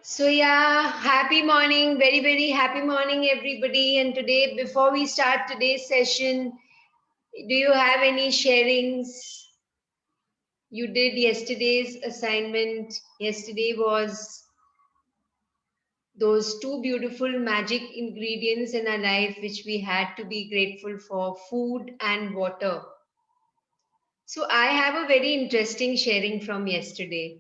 So yeah, happy morning, very, very happy morning, everybody. And today, before we start today's session, do you have any sharings? You did yesterday's assignment. Yesterday was those two beautiful magic ingredients in our life which we had to be grateful for, food and water. So I have a very interesting sharing from yesterday.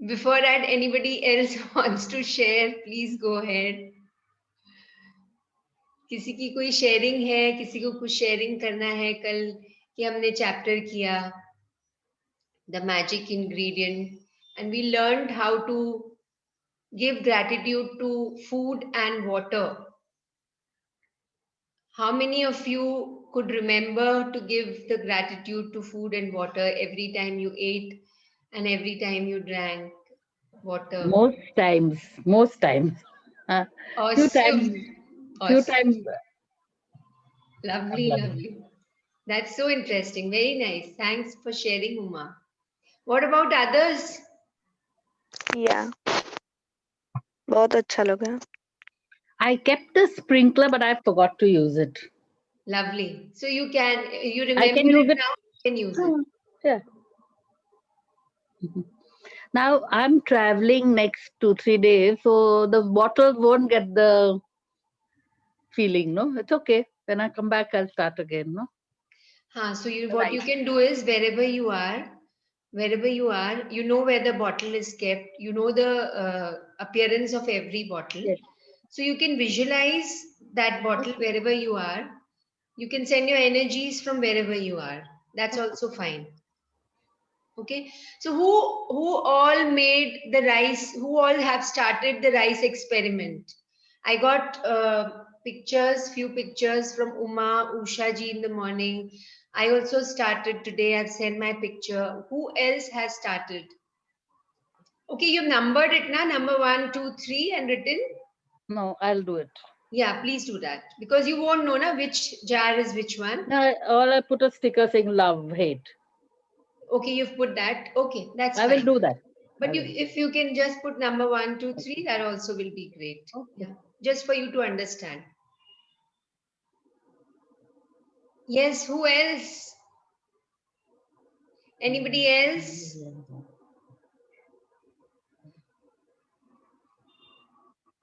Before that, anybody else wants to share, please go ahead. किसी की कोई sharing है, किसी को कुछ sharing करना है कल कि हमने चैप्टर किया the magic ingredient and we learned how to give gratitude to food and water. How many of you could remember to give the gratitude to food and water every time you ate and every time you drank water? Most times. Few Awesome. times, few Awesome. times. Lovely, lovely. That's so interesting. Very nice. Thanks for sharing, Uma. What about others? Yeah, बहुत अच्छा लगा. I kept the sprinkler, but I forgot to use it. Lovely. So you remember I can use it it. now, you can use it. Yeah. Now I'm traveling next 2-3 days, so the bottles won't get the feeling. No, it's okay. When I come back, I'll start again. No. So what you can do is wherever you are, you know where the bottle is kept. You know the appearance of every bottle. Yes. So you can visualize that bottle wherever you are. You can send your energies from wherever you are. That's also fine. Okay. So who all made the rice? Who all have started the rice experiment? I got few pictures from Uma, Usha ji in the morning. I also started today. I've sent my picture. Who else has started? Okay, you've numbered it now, number 1, 2, 3 and written. No, I'll do it. Yeah, please do that because you won't know na which jar is which one. No, all I put a sticker saying love, hate. Okay, you've put that. Okay, that's I fine. will do that. But if you can just put number 1, 2, 3, that also will be great. Okay. Yeah, just for you to understand. Yes, who else? Anybody else?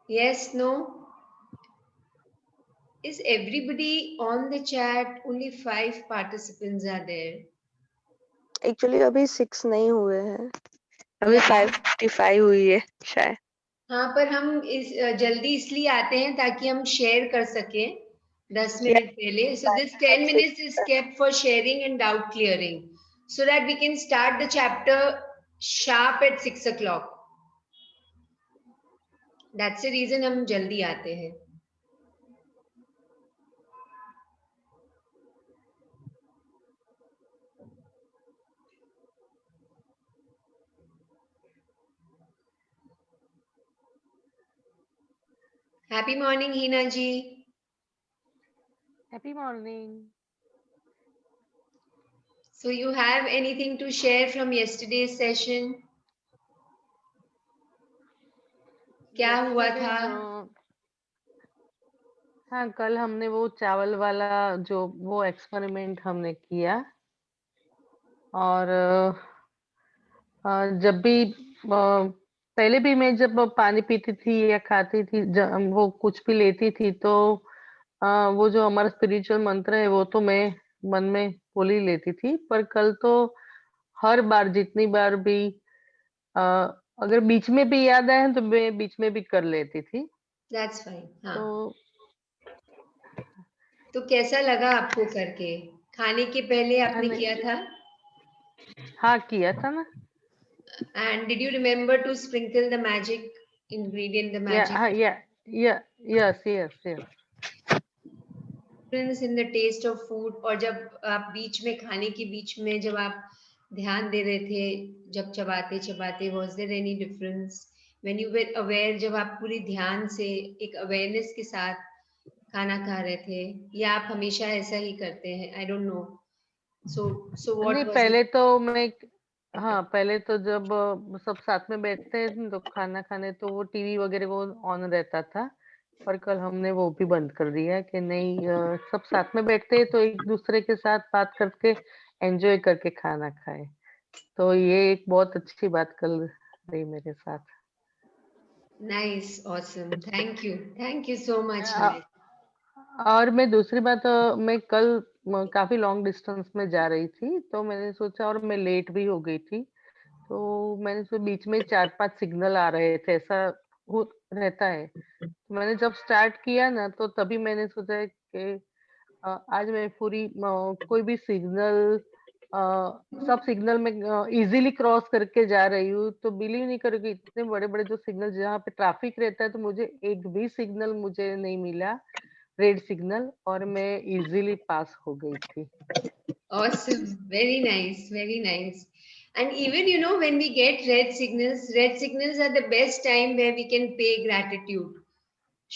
Yes, no? Is everybody on the chat? Only 5 participants are there. Actually अभी 6 नहीं हुए हैं. अभी 5:55 हुई है शायद. हाँ, पर हम जल्दी इसलिए आते हैं ताकि हम शेयर कर सकें 10 मिनट पहले. So this 10 minutes is kept for sharing and doubt clearing so that we can start the chapter sharp at 6 o'clock. That's the reason हम जल्दी आते हैं. Happy morning, Hina ji. Happy morning. So you have anything to share from yesterday's session? क्या हुआ था? हाँ, कल हमने वो चावल वाला जो वो एक्सपेरिमेंट हमने किया और जब भी पहले भी मैं जब पानी पीती थी या खाती थी वो कुछ भी लेती थी तो वो जो हमारा स्पिरिचुअल मंत्र है वो तो मैं मन में बोल ही लेती थी, पर कल तो हर बार जितनी बार भी अगर बीच में भी याद आए तो मैं बीच में भी कर लेती थी. That's fine. हाँ. तो कैसा लगा आपको करके? खाने के पहले आपने किया था? हाँ, किया था ना. And did you remember to sprinkle the magic ingredient, the magic? Yes. Difference in the taste of food. और जब आप बीच में खाने के बीच में जब आप ध्यान दे रहे थे, जब चबाते चबाते, was there any difference when you were aware? जब आप पूरी ध्यान से एक awareness के साथ खाना खा रहे थे, या आप हमेशा ऐसा ही करते हैं? I don't know. So what नहीं, was पहले it? तो मैं हाँ, पहले तो जब सब साथ में बैठते हैं तो खाना खाने, तो वो टीवी वगैरह वो ऑन रहता था। पर कल हमने वो भी बंद कर दिया कि नहीं, सब साथ में बैठते हैं तो एक दूसरे के साथ बात करके एंजॉय करके खाना खाएं। तो ये एक बहुत अच्छी बात कल रही मेरे साथ। Nice, awesome. Thank you so much, a, Nilesh. और मैं दूसरी बात, मैं कल काफी लॉन्ग डिस्टेंस में जा रही थी, तो मैंने सोचा, और मैं लेट भी हो गई थी, तो मैंने सोचा बीच में 4-5 सिग्नल आ रहे थे, ऐसा हो रहता है। तो मैंने जब स्टार्ट किया ना, तो तभी मैंने सोचा कि आज मैं पूरी कोई भी सिग्नल, सब सिग्नल में इजीली क्रॉस करके जा रही हूँ, तो बिलीव नहीं करोगे, इतने बड़े-बड़े जो सिग्नल जहाँ पे ट्रैफिक रहता है, तो मुझे एक भी सिग्नल मुझे नहीं मिला, रेड सिग्नल, और मैं इजीली पास हो गई थी। Awesome. Very nice. Very nice. And even, you know, when we get red signals are the best time where we can pay gratitude.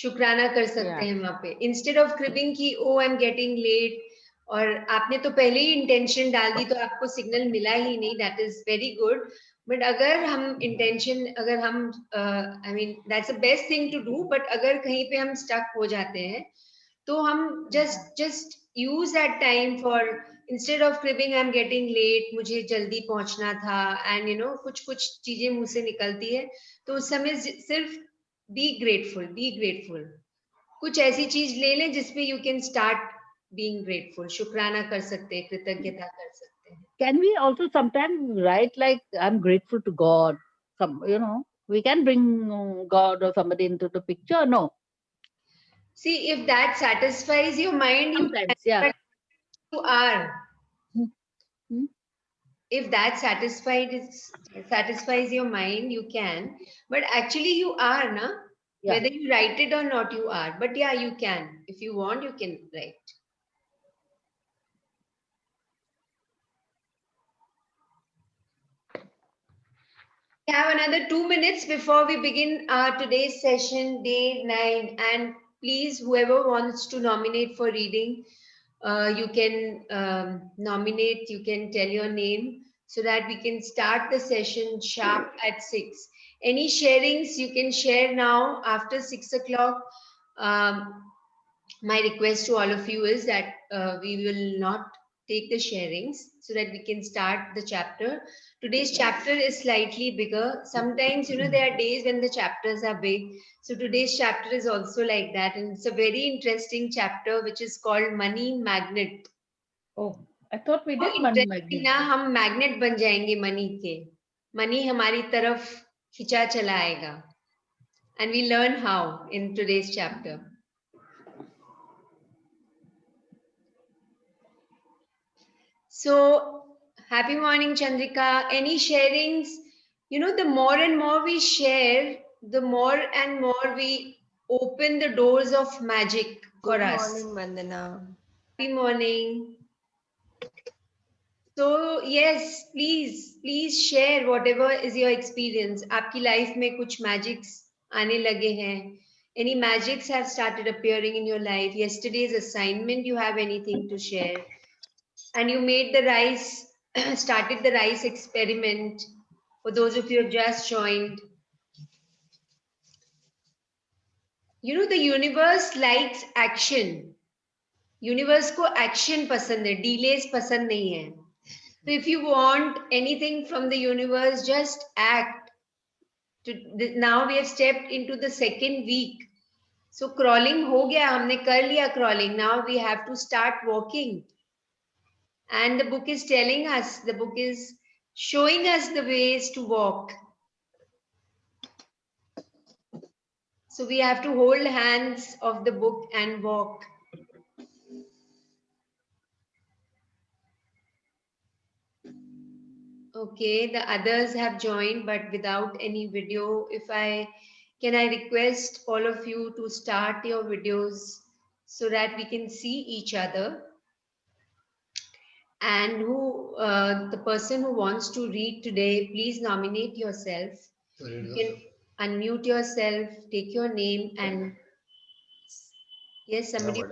शुक्राना कर सकते या हैं वहां पे, इंस्टेड ऑफ क्रिबिंग की ओ आई एम गेटिंग लेट, और आपने तो पहले ही इंटेंशन डाल दी तो आपको सिग्नल मिला ही नहीं, that is very good. But अगर हम इंटेंशन, अगर हम I mean that's the best thing to do, but अगर कहीं पे हम स्टक हो जाते हैं तो हम just use that time for, instead of cribbing I am getting late, मुझे जल्दी पहुंचना था, एंड यू नो कुछ कुछ चीजें मुंह से निकलती है, तो उस समय सिर्फ बी ग्रेटफुल, कुछ ऐसी चीज ले लें जिसमें you can start being grateful, शुक्राना कर सकते हैं, कृतज्ञता कर सकते हैं। Can we also sometimes write like I'm grateful to God? Some, you know, we can bring God or somebody into the picture. No, See, if that satisfies your mind, you can, sometimes, yeah. but you are. Hmm, hmm. If that satisfies your mind, you can. But actually, you are, na? Yeah. Whether you write it or not, you are. But yeah, you can. If you want, you can write. We have another 2 minutes before we begin our today's session, day 9. And please, whoever wants to nominate for reading, you can nominate, you can tell your name so that we can start the session sharp at 6. Any sharings you can share now after 6 o'clock. Um, my request to all of you is that we will not take the sharings so that we can start the chapter. Today's chapter is slightly bigger. Sometimes, you know, there are days when the chapters are big. So today's chapter is also like that. And it's a very interesting chapter which is called Money Magnet. Oh, I thought we तो did money interesting magnet. ना, हम magnet बन जाएंगे money के, money हमारी तरफ खिंचा चला आएगा, and we learn how in today's chapter. So, happy morning, Chandrika. Any sharings? You know, the more and more we share, the more and more we open the doors of magic for Good us. morning, Vandana. Happy morning. So yes, please share whatever is your experience. आपकी life में कुछ magics आने लगे हैं. Any magics have started appearing in your life? Yesterday's assignment, you have anything to share? And you made the rice, started the rice experiment. For those of you who have just joined, you know the universe likes action. Universe को action पसंद है, delays पसंद नहीं है. So if you want anything from the universe, just act. Now we have stepped into the second week. So crawling हो गया, हमने कर लिया crawling. Now we have to start walking. And the book is telling us, the book is showing us the ways to walk. So we have to hold hands of the book and walk. Okay, the others have joined, but without any video. Can I request all of you to start your videos so that we can see each other? And the person who wants to read today, please nominate yourself. You can unmute yourself, take your name, and yes, somebody.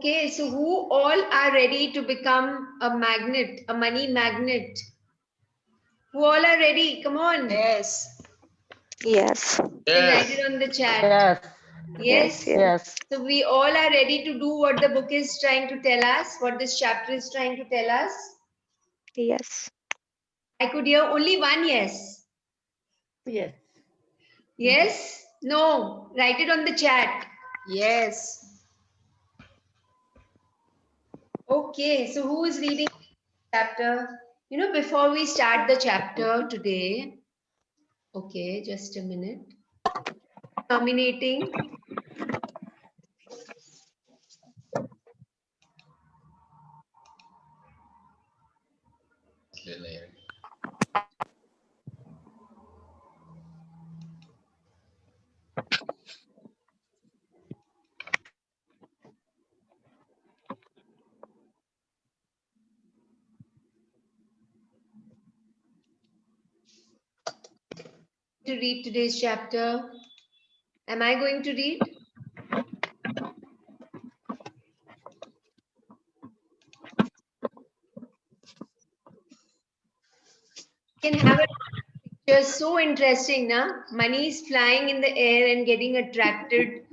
Okay, so who all are ready to become a magnet, a money magnet? Who all are ready? Come on. Yes. Yes. You can write it on the chat. Yes. Yes. Yes. Yes. So we all are ready to do what the book is trying to tell us, what this chapter is trying to tell us. Yes. I could hear only one yes. Yes. Yes? No. Write it on the chat. Yes. Okay, so who is reading the chapter? You know, before we start the chapter today, okay, just a minute. Nominating. To read today's chapter. Am I going to read? You can have a picture so interesting, na? Money is flying in the air and getting attracted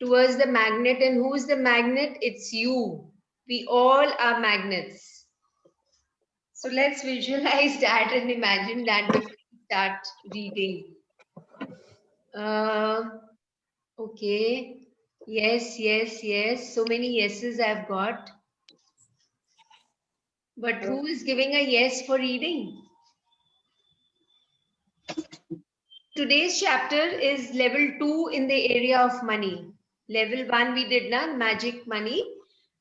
towards the magnet. And who's the magnet? It's you. We all are magnets. So let's visualize that and imagine that before we start reading. Okay. Yes, yes, yes. So many yeses I've got. But who is giving a yes for reading? Today's chapter is level 2 in the area of money. Level 1 we did na magic money,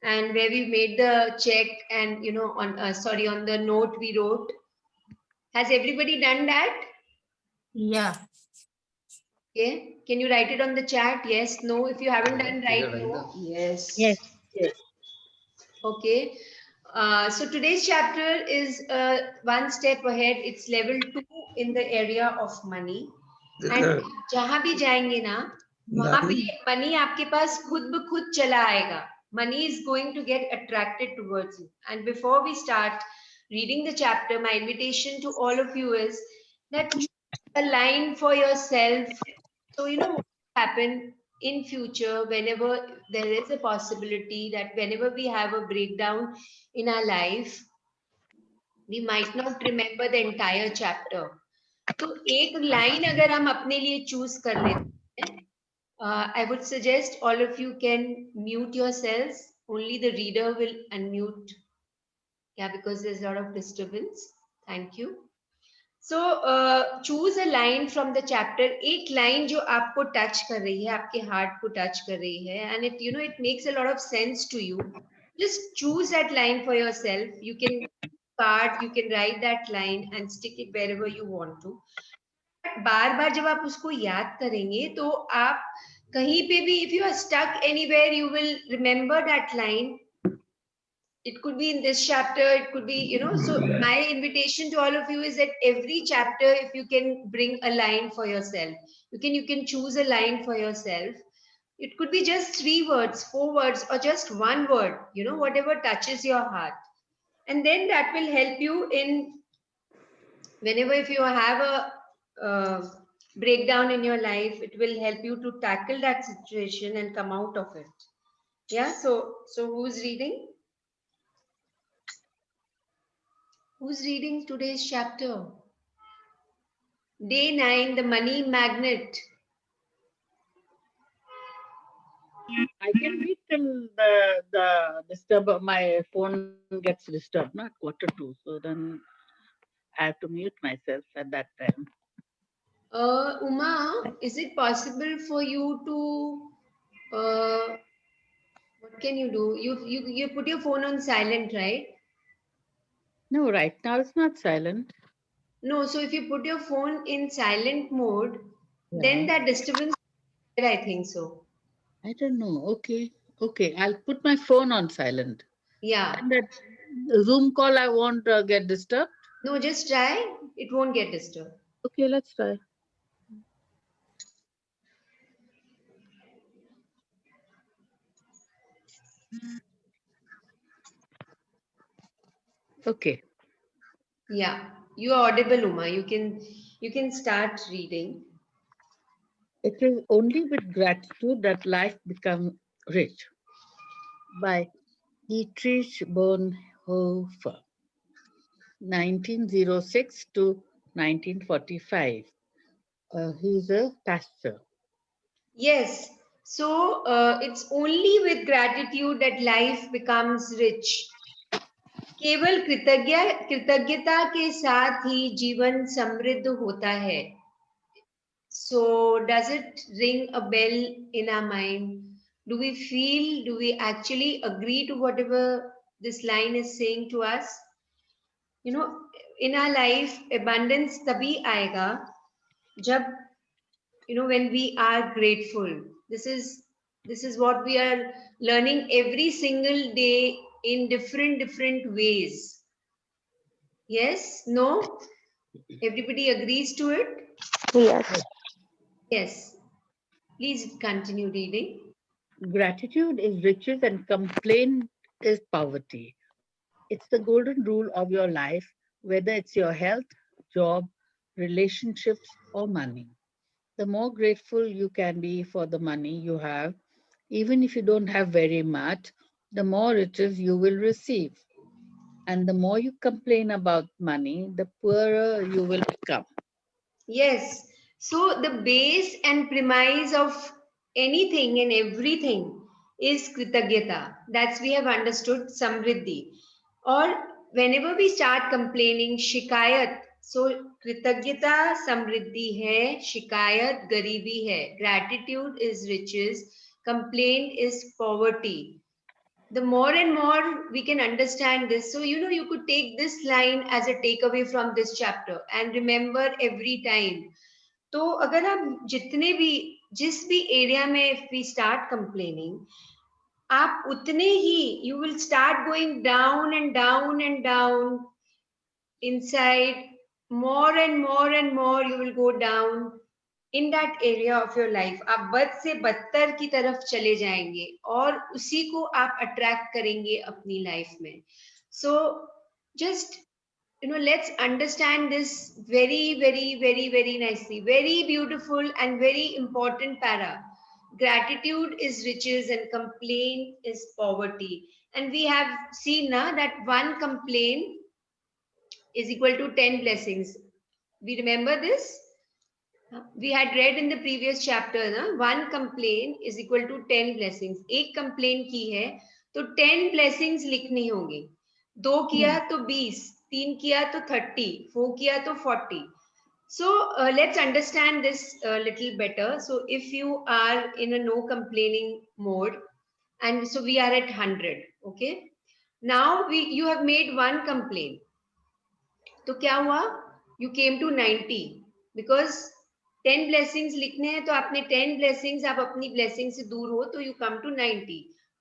and where we made the check and on on the note we wrote. Has everybody done that? Yeah. Okay. Can you write it on the chat? Yes, no. If you haven't done, write no. Yes. Yes. Yes. Okay. So today's chapter is one step ahead. It's level 2 in the area of money. And जहाँ भी जाएंगे ना, वहाँ पे money आपके पास खुद ब खुद चला आएगा. Money is going to get attracted towards you. And before we start reading the chapter, my invitation to all of you is that choose a line for yourself. So what will happen in future whenever there is a possibility that whenever we have a breakdown in our life, we might not remember the entire chapter. तो एक line अगर हम अपने लिए choose कर लेते हैं, I would suggest all of you can mute yourselves. Only the reader will unmute. Yeah, because there's a lot of disturbance. Thank you. So choose a line from the chapter. एक line जो आपको touch कर रही है, आपके heart को touch कर रही है, and it makes a lot of sense to you. Just choose that line for yourself. You can card, you can write that line and stick it wherever you want to. बार बार जब आप उसको याद करेंगे तो आप कहीं पे भी if you are stuck anywhere you will remember that line. It could be in this chapter, it could be so my invitation to all of you is that every chapter if you can bring a line for yourself, you can choose a line for yourself. It could be just 3 words, 4 words, or just one word, whatever touches your heart, and then that will help you in whenever if you have a breakdown in your life, it will help you to tackle that situation and come out of it. Yeah, so who's reading today's chapter? Day 9, the money magnet. I can read till the disturb. My phone gets disturbed, not 1:45. So then I have to mute myself at that time. Uma, is it possible for you to what can you do? You put your phone on silent, right? No, right now it's not silent. No, so if you put your phone in silent mode, Yeah. then that disturbance, I think so. I don't know. Okay. Okay. I'll put my phone on silent. Yeah. And that Zoom call, I won't get disturbed. No, just try. It won't get disturbed. Okay, let's try. Okay. Yeah, you are audible, Uma. You can start reading. It is only with gratitude that life becomes rich. By Dietrich Bonhoeffer, 1906 to 1945. He's a pastor. Yes. So it's only with gratitude that life becomes rich. केवल कृतज्ञता के साथ ही जीवन समृद्ध होता है. So does it ring a bell in our mind? Do we feel, do we actually agree to whatever this line is saying to us? You know, in our life, abundance tabhi aayega jab, when we are grateful. This is what we are learning every single day in different ways. Yes? No? Everybody agrees to it? Yes. Yes. Please continue reading. Gratitude is riches and complaint is poverty. It's the golden rule of your life, whether it's your health, job, relationships, or money. The more grateful you can be for the money you have, even if you don't have very much, the more riches you will receive. And the more you complain about money, the poorer you will become. Yes. So the base and premise of anything and everything is Kritagyata. That's we have understood Samriddhi. Or whenever we start complaining, Shikayat. So Kritagyata Samriddhi hai, Shikayat Garibi hai. Gratitude is riches, complaint is poverty. The more and more we can understand this, so you could take this line as a takeaway from this chapter and remember every time. तो अगर आप जितने भी जिस भी area में if we start complaining, आप उतने ही you will start going down and down and down inside. More and more and more you will go down in that area of your life. आप बद से बदतर की तरफ चले जाएंगे और उसी को आप अट्रैक्ट करेंगे अपनी लाइफ में. So just let's understand this very very very very nicely. Very beautiful and very important para. Gratitude is riches and complaint is poverty. And we have seen now that one complaint is equal to 10 blessings. We remember this? We had read in the previous chapter ना, one complaint is equal to 10 blessings. एक complaint की है तो 10 blessings लिखनी होंगी. 2 किया तो 20, 3 किया तो 30, 4 किया तो 40. So let's understand this a little better. So if you are in a no complaining mode, and so we are at 100, okay? Now you have made one complaint. तो क्या हुआ? You came to 90 because 10 blessings लिखने हैं तो आपने 10 blessings, आप अपनी blessing से दूर हो तो you come to 90.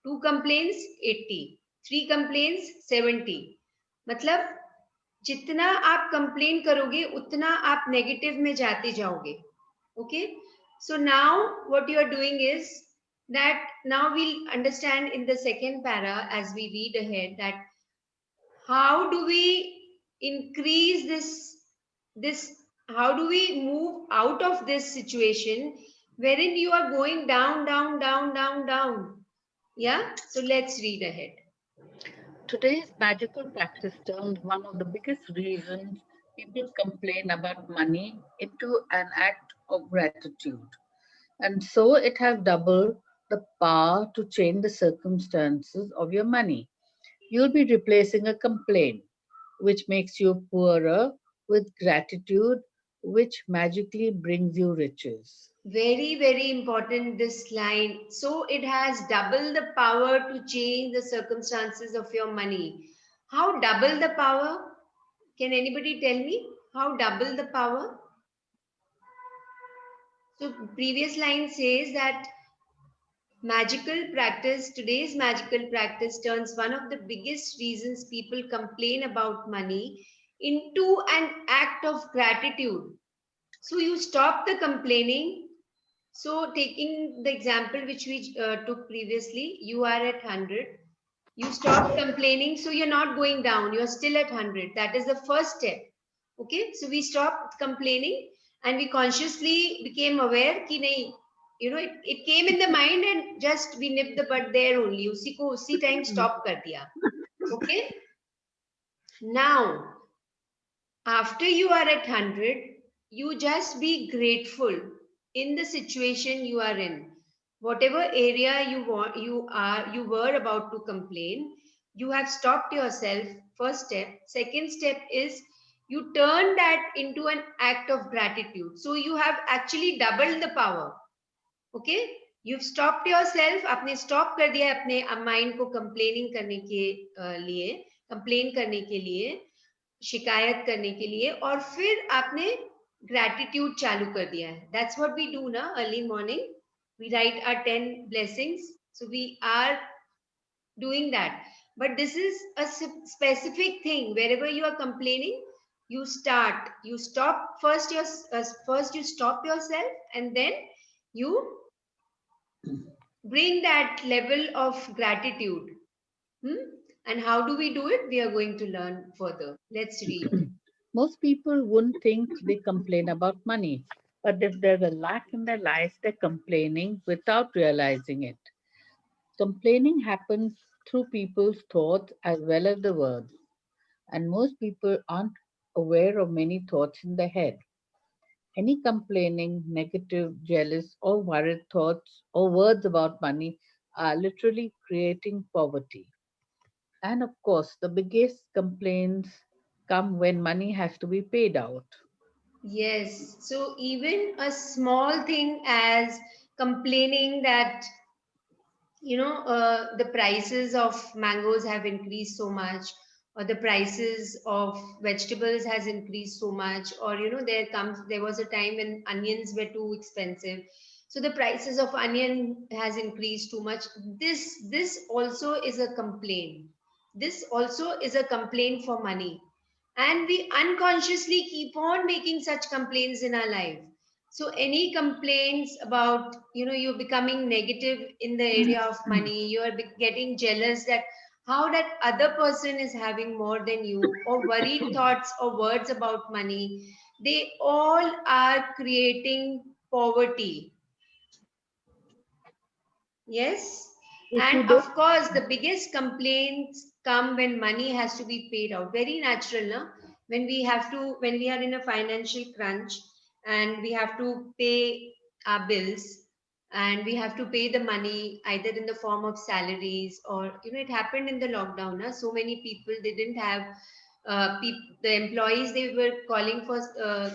2 complaints 80, 3 complaints 70. मतलब जितना आप complain करोगे उतना आप negative में जाते जाओगे. Okay? So now what you are doing is that now we'll understand in the second para as we read ahead that how do we increase this how do we move out of this situation wherein you are going down down down down down. Yeah, so let's read ahead. Today's magical practice turns one of the biggest reasons people complain about money into an act of gratitude. And so it has double the power to change the circumstances of your money. You'll be replacing a complaint, which makes you poorer, with gratitude, which magically brings you riches. Very very important this line. So it has double the power to change the circumstances of your money. How double the power? Can anybody tell me how double the power? So previous line says that today's magical practice turns one of the biggest reasons people complain about money into an act of gratitude. So you stop the complaining. So taking the example which we took previously, you are at 100. You stop complaining, so you're not going down. You're still at 100. That is the first step. Okay, so we stopped complaining and we consciously became aware कि नहीं, you know, it came in the mind and just we nipped the bud there only. उसी को उसी time stop कर दिया. Okay. Now, after you are at 100, you just be grateful in the situation you are in. Whatever area you were about to complain, you have stopped yourself. First step. Second step is you turn that into an act of gratitude. So you have actually doubled the power. Okay, you've stopped yourself. आपने stop कर दिया अपने mind को complaining करने के लिए, complain करने के लिए, शिकायत करने के लिए, और फिर आपने gratitude चालू कर दिया है. That's what we do ना early morning. We write our 10 blessings. So we are doing that. But this is a specific thing. Wherever you are complaining, you stop first. First you stop yourself, and then you bring that level of gratitude. And how do we do it? We are going to learn further. Let's read. Most people wouldn't think they complain about money, but if there's a lack in their life, they're complaining without realizing it. Complaining happens through people's thoughts as well as the words, and most people aren't aware of many thoughts in their head. Any complaining, negative, jealous, or worried thoughts or words about money are literally creating poverty. And of course, the biggest complaints come when money has to be paid out. Yes. So even a small thing as complaining that the prices of mangoes have increased so much, or the prices of vegetables has increased so much, or there was a time when onions were too expensive, so the prices of onion has increased too much. This also is a complaint. This also is a complaint for money, and we unconsciously keep on making such complaints in our life. So any complaints about, you're becoming negative in the area of money, you are getting jealous that how that other person is having more than you, or worried thoughts or words about money, they all are creating poverty. Yes. If you And of don't, course, the biggest complaints come when money has to be paid out. Very natural, no? When we are in a financial crunch and we have to pay our bills, and we have to pay the money either in the form of salaries, or, it happened in the lockdown. Na? So many people, they didn't have, the employees, they were calling for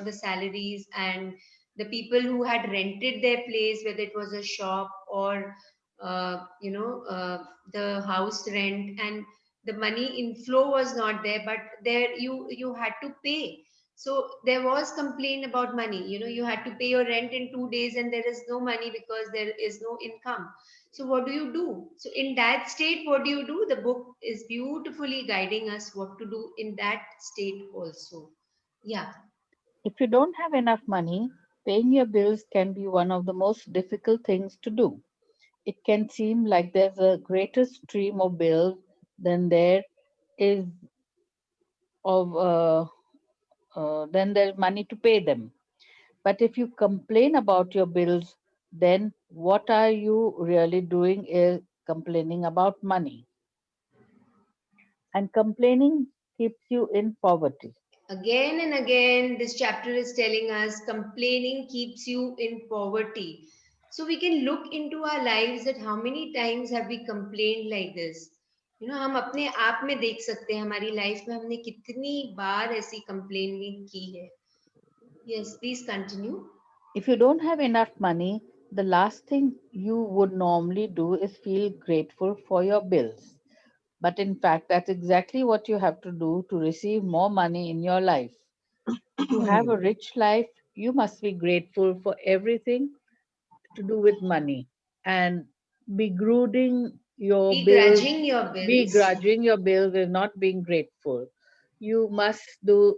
the salaries, and the people who had rented their place, whether it was a shop or the house rent, and the money inflow was not there, but there you had to pay. So there was complaint about money. You had to pay your rent in 2 days and there is no money because there is no income. So what do you do? So in that state, what do you do? The book is beautifully guiding us what to do in that state also. Yeah. if you don't have enough money, paying your bills can be one of the most difficult things to do. It can seem like there's a greater stream of bills than there is of then there's money to pay them. But if you complain about your bills, then what are you really doing is complaining about money. And complaining keeps you in poverty. Again and again, this chapter is telling us complaining keeps you in poverty. So we can look into our lives that how many times have we complained like this. हम अपने आप में देख सकते हैं हमारी life में हमने कितनी बार ऐसी कंप्लेनिंग की है. Yes, please continue. If you don't have enough money, the last thing you would normally do is feel grateful for your bills. But in fact, that's exactly what you have to do to receive more money in your life. To have a rich life, you must be grateful for everything to do with money and begrudging your bills, Begrudging your bills. begrudging your bills is not being grateful. You must do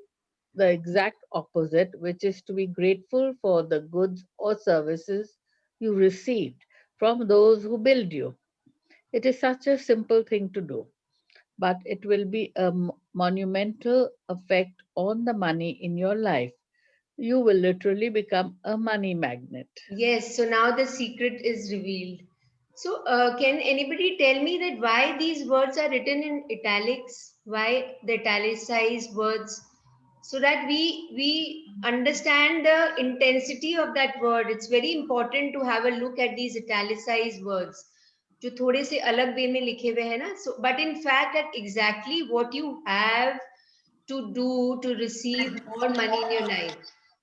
the exact opposite, which is to be grateful for the goods or services you received from those who build you. It is such a simple thing to do, but it will be a monumental effect on the money in your life. You will literally become a money magnet. Yes, so now the secret is revealed. So, can anybody tell me that why these words are written in italics? Why the italicized words? So that we understand the intensity of that word. It's very important to have a look at these italicized words. जो थोड़े से अलग वे में लिखे हुए हैं ना. So, but in fact, that exactly what you have to do to receive more money in your life.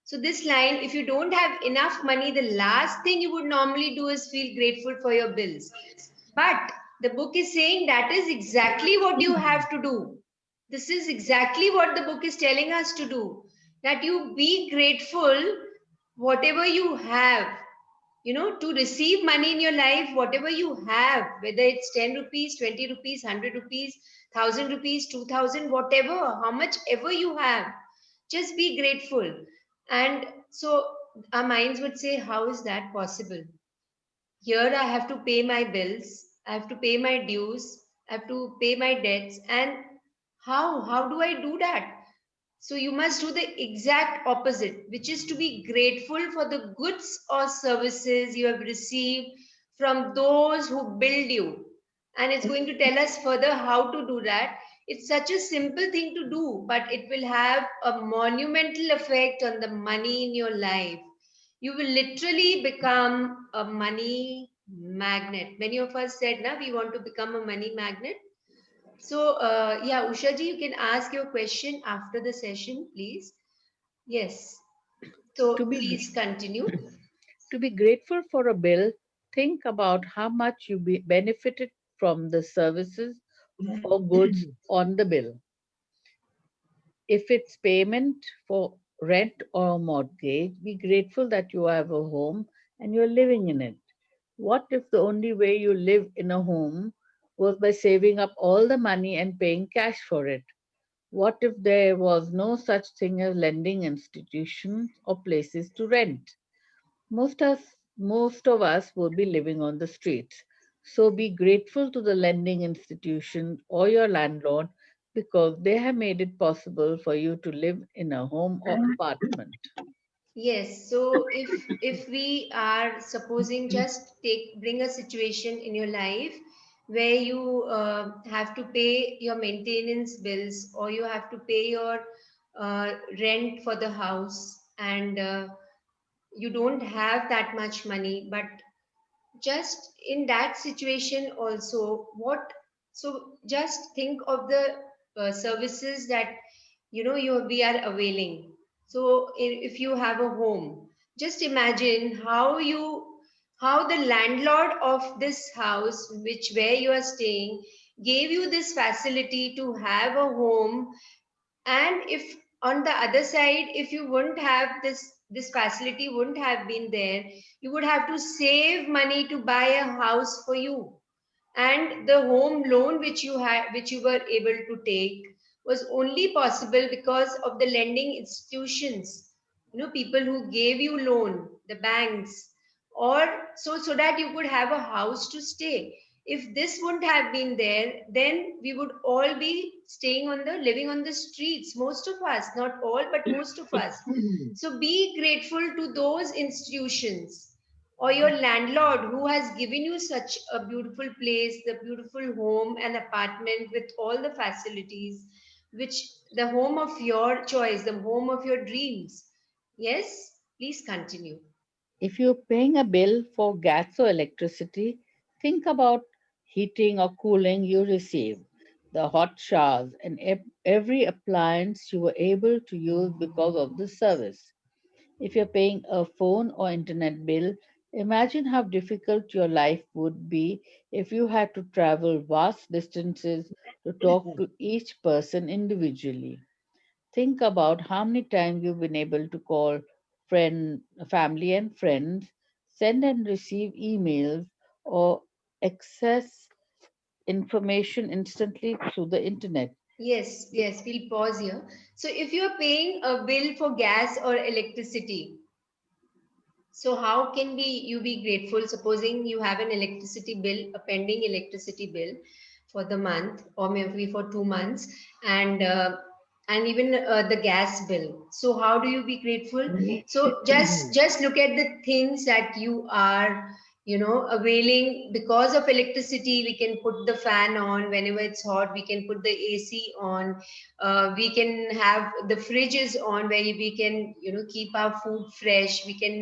So, this line, if you don't have enough money, the last thing you would normally do is feel grateful for your bills. But the book is saying that is exactly what you have to do. This is exactly what the book is telling us to do, that you be grateful whatever you have, to receive money in your life, whatever you have, whether it's 10 rupees, 20 rupees, 100 rupees, 1000 rupees, 2000, whatever, how much ever you have, just be grateful. And so our minds would say, how is that possible? Here I have to pay my bills, I have to pay my dues, I have to pay my debts, and how do I do that? So you must do the exact opposite, which is to be grateful for the goods or services you have received from those who build you. And it's going to tell us further how to do that. It's such a simple thing to do, but it will have a monumental effect on the money in your life. You will literally become a money magnet. Many of us said, "Na, we want to become a money magnet." So, yeah, Usha ji, you can ask your question after the session, please. Yes. To So, be please continue. to be grateful for a bill, think about how much you benefited from the services or goods on the bill. If it's payment for rent or mortgage, be grateful that you have a home and you're living in it. What if the only way you live in a home was by saving up all the money and paying cash for it? What if there was no such thing as lending institutions or places to rent? Most of us would be living on the streets. So be grateful to the lending institution or your landlord because they have made it possible for you to live in a home or apartment. Yes. So, if we are supposing, just bring a situation in your life where you have to pay your maintenance bills, or you have to pay your rent for the house, and you don't have that much money, but just in that situation also, what, so just think of the services that we are availing. So if you have a home, just imagine how the landlord of this house, which where you are staying, gave you this facility to have a home. And if on the other side, if you wouldn't have this facility, wouldn't have been there, you would have to save money to buy a house for you. And the home loan which you were able to take was only possible because of the lending institutions, people who gave you loan, the banks, or so that you could have a house to stay. If this wouldn't have been there, then we would all be living on the streets, most of us, not all, but most of us. So be grateful to those institutions or your landlord who has given you such a beautiful place, the beautiful home and apartment with all the facilities, which the home of your choice, the home of your dreams. Yes, please continue. If you're paying a bill for gas or electricity, think about heating or cooling you receive, the hot showers, and every appliance you were able to use because of the service. If you're paying a phone or internet bill, imagine how difficult your life would be if you had to travel vast distances to talk to each person individually. Think about how many times you've been able to call family and friends, send and receive emails, or access information instantly through the internet. Yes, yes, we'll pause here. So if you're paying a bill for gas or electricity, So how can you be grateful? Supposing you have an electricity bill, a pending electricity bill for the month, or maybe for 2 months, and even the gas bill. So how do you be grateful? So just look at the things that you are, availing. Because of electricity, we can put the fan on whenever it's hot. We can put the AC on. We can have the fridges on where we can, keep our food fresh. We can,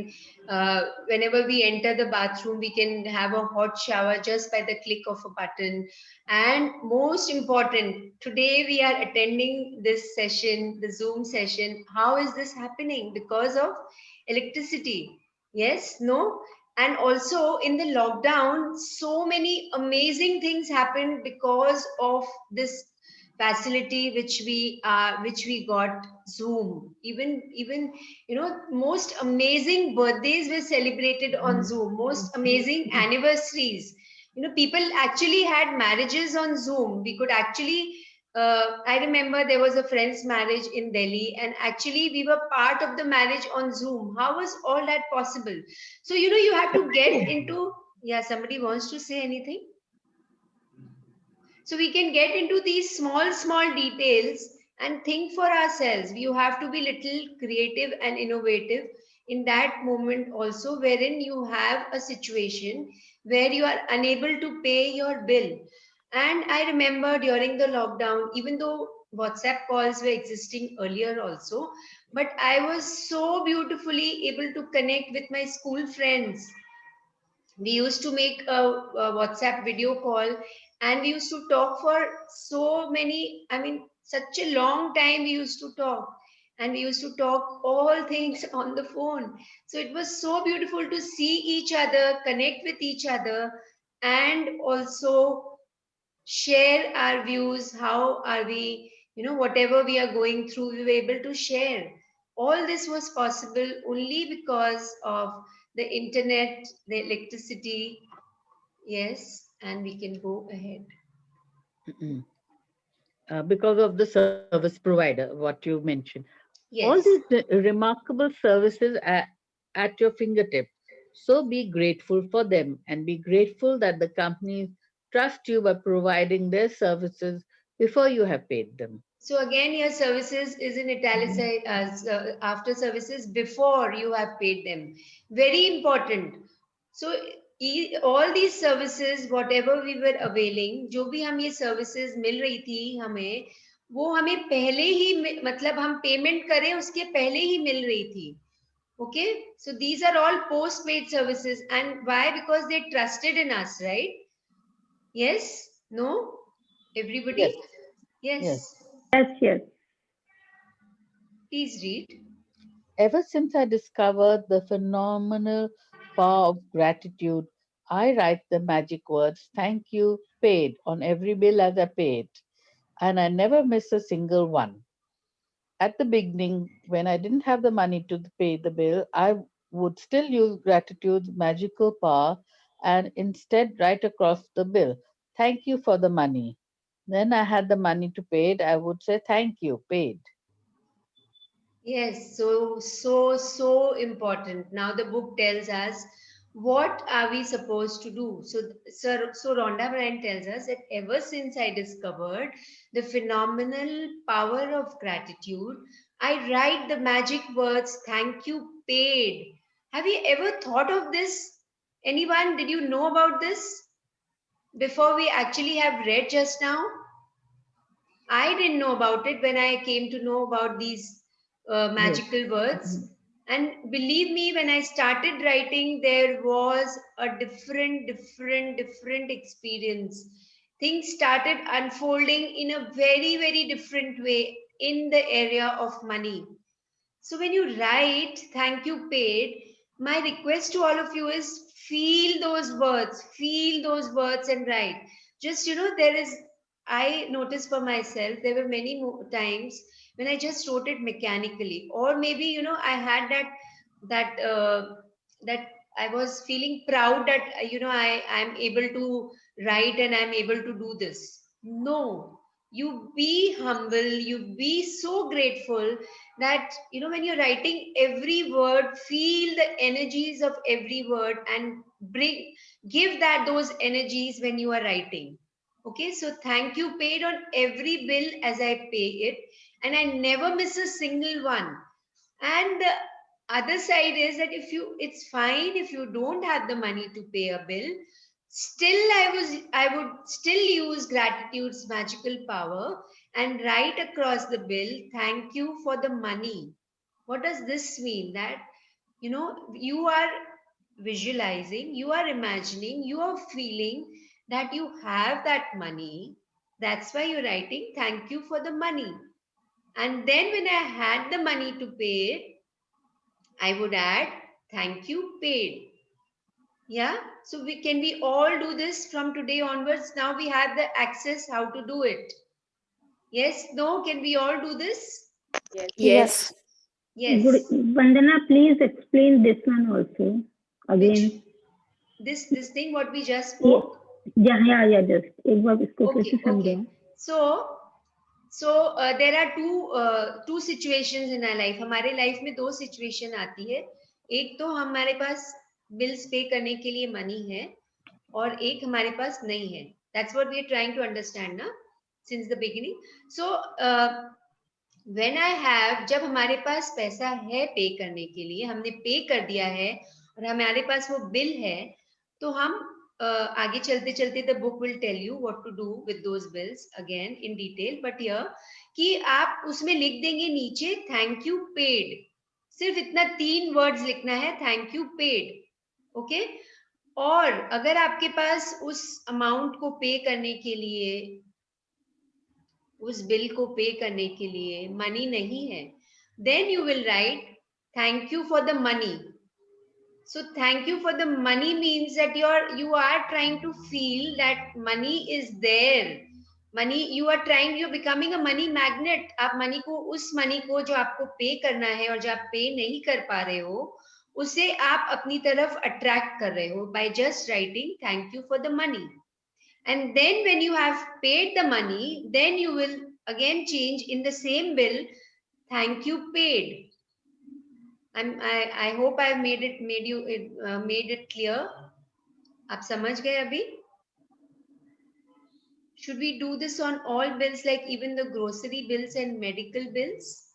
whenever we enter the bathroom, we can have a hot shower just by the click of a button. And most important, today we are attending this session, the Zoom session. How is this happening? Because of electricity. Yes, no? And also in the lockdown, so many amazing things happened because of this facility which we got, Zoom. Even most amazing birthdays were celebrated on Zoom, most amazing anniversaries. People actually had marriages on Zoom. We could actually, I remember there was a friend's marriage in Delhi, and actually we were part of the marriage on Zoom. How was all that possible? So, you have to get into, yeah, somebody wants to say anything? So we can get into these small details and think for ourselves. You have to be little creative and innovative in that moment also, wherein you have a situation where you are unable to pay your bill. And I remember during the lockdown, even though WhatsApp calls were existing earlier also, but I was so beautifully able to connect with my school friends. We used to make a WhatsApp video call, and we used to talk for so many, I mean, such a long time we used to talk. And we used to talk all things on the phone. So it was so beautiful to see each other, connect with each other, and also share our views. How are we, whatever we are going through, we were able to share. All this was possible only because of the internet, the electricity. Yes, and we can go ahead. Mm-mm. Because of the service provider, what you mentioned. All these Yes. remarkable services at your fingertips. So be grateful for them and be grateful that the companies trust you by providing their services before you have paid them. So again, your services is in italicized as after services before you have paid them. Very important. So all these services, whatever we were availing, जो भी हम ये services मिल रही थी हमें, वो हमें पहले ही मतलब हम payment करें उसके पहले ही मिल रही थी. Okay, so these are all post-paid services, and why? Because they trusted in us, right? Yes? No? Yes, Everybody? yes. Yes. Yes, yes. Please read. Ever since I discovered the phenomenal power of gratitude, I write the magic words, thank you, paid, on every bill as I pay it. And I never miss a single one. At the beginning, when I didn't have the money to pay the bill, I would still use gratitude's magical power and instead write across the bill, thank you for the money. Then I had the money to pay it, I would say, thank you, paid. Yes, so important. Now the book tells us what are we supposed to do. So Rhonda Byrne tells us that ever since I discovered the phenomenal power of gratitude, I write the magic words, thank you, paid. Have you ever thought of this? Anyone, did you know about this before we actually have read just now? I didn't know about it when I came to know about these Yes. magical words. And believe me, when I started writing, there was a different experience. Things started unfolding in a very different way in the area of money. So when you write, thank you, paid, my request to all of you is feel those words and write. Just, I noticed for myself, there were many times when I just wrote it mechanically, or maybe, I had that, that I was feeling proud that, I'm able to write and I'm able to do this. No, You be humble, you be so grateful that, you know, when you're writing every word, feel the energies of every word and give that those energies when you are writing. Okay, so thank you paid on every bill as I pay it, and I never miss a single one. And the other side is that it's fine if you don't have the money to pay a bill. Still, I would still use gratitude's magical power and write across the bill, thank you for the money. What does this mean? That, you know, you are visualizing, you are imagining, you are feeling that you have that money. That's why you're writing, thank you for the money. And then when I had the money to pay it, I would add, thank you paid. Yeah. So we all do this from today onwards. Now we have the access how to do it. Yes, no, can we all do this? Yes. Yes. Vandana, please explain this one also again. This thing what we just spoke? Yeah, just एक बार इसको फिर से Okay, okay. समझाओ. So there are two situations in our life. हमारे life में दो situation आती है. एक तो हमारे पास बिल्स पे करने के लिए मनी है और एक हमारे पास नहीं है. That's what we are trying to understand ना since the beginning. So when I have, जब हमारे पास पैसा है पे करने के लिए, हमने पे कर दिया है और हमारे पास वो बिल है, तो हम आगे चलते चलते the book will tell you what to do with those bills again in detail, but here कि आप उसमें लिख देंगे नीचे thank you paid. सिर्फ इतना 3 वर्ड्स लिखना है, thank you paid. ओके. और अगर आपके पास उस अमाउंट को पे करने के लिए, उस बिल को पे करने के लिए मनी नहीं है, then you will write thank you for the money. So thank you for the money means that you are trying to feel that money is there. Money, you're becoming a money magnet. आप money को, उस money को जो आपको पे करना है और जो आप पे नहीं कर पा रहे हो, उसे आप अपनी तरफ अट्रैक्ट कर रहे हो by just writing thank you for the money. And then when you have paid the money, then you will again change in the same bill, thank you paid. I hope I've made it clear. आप समझ गए अभी? Should we do this on all bills, like even the grocery bills and medical bills?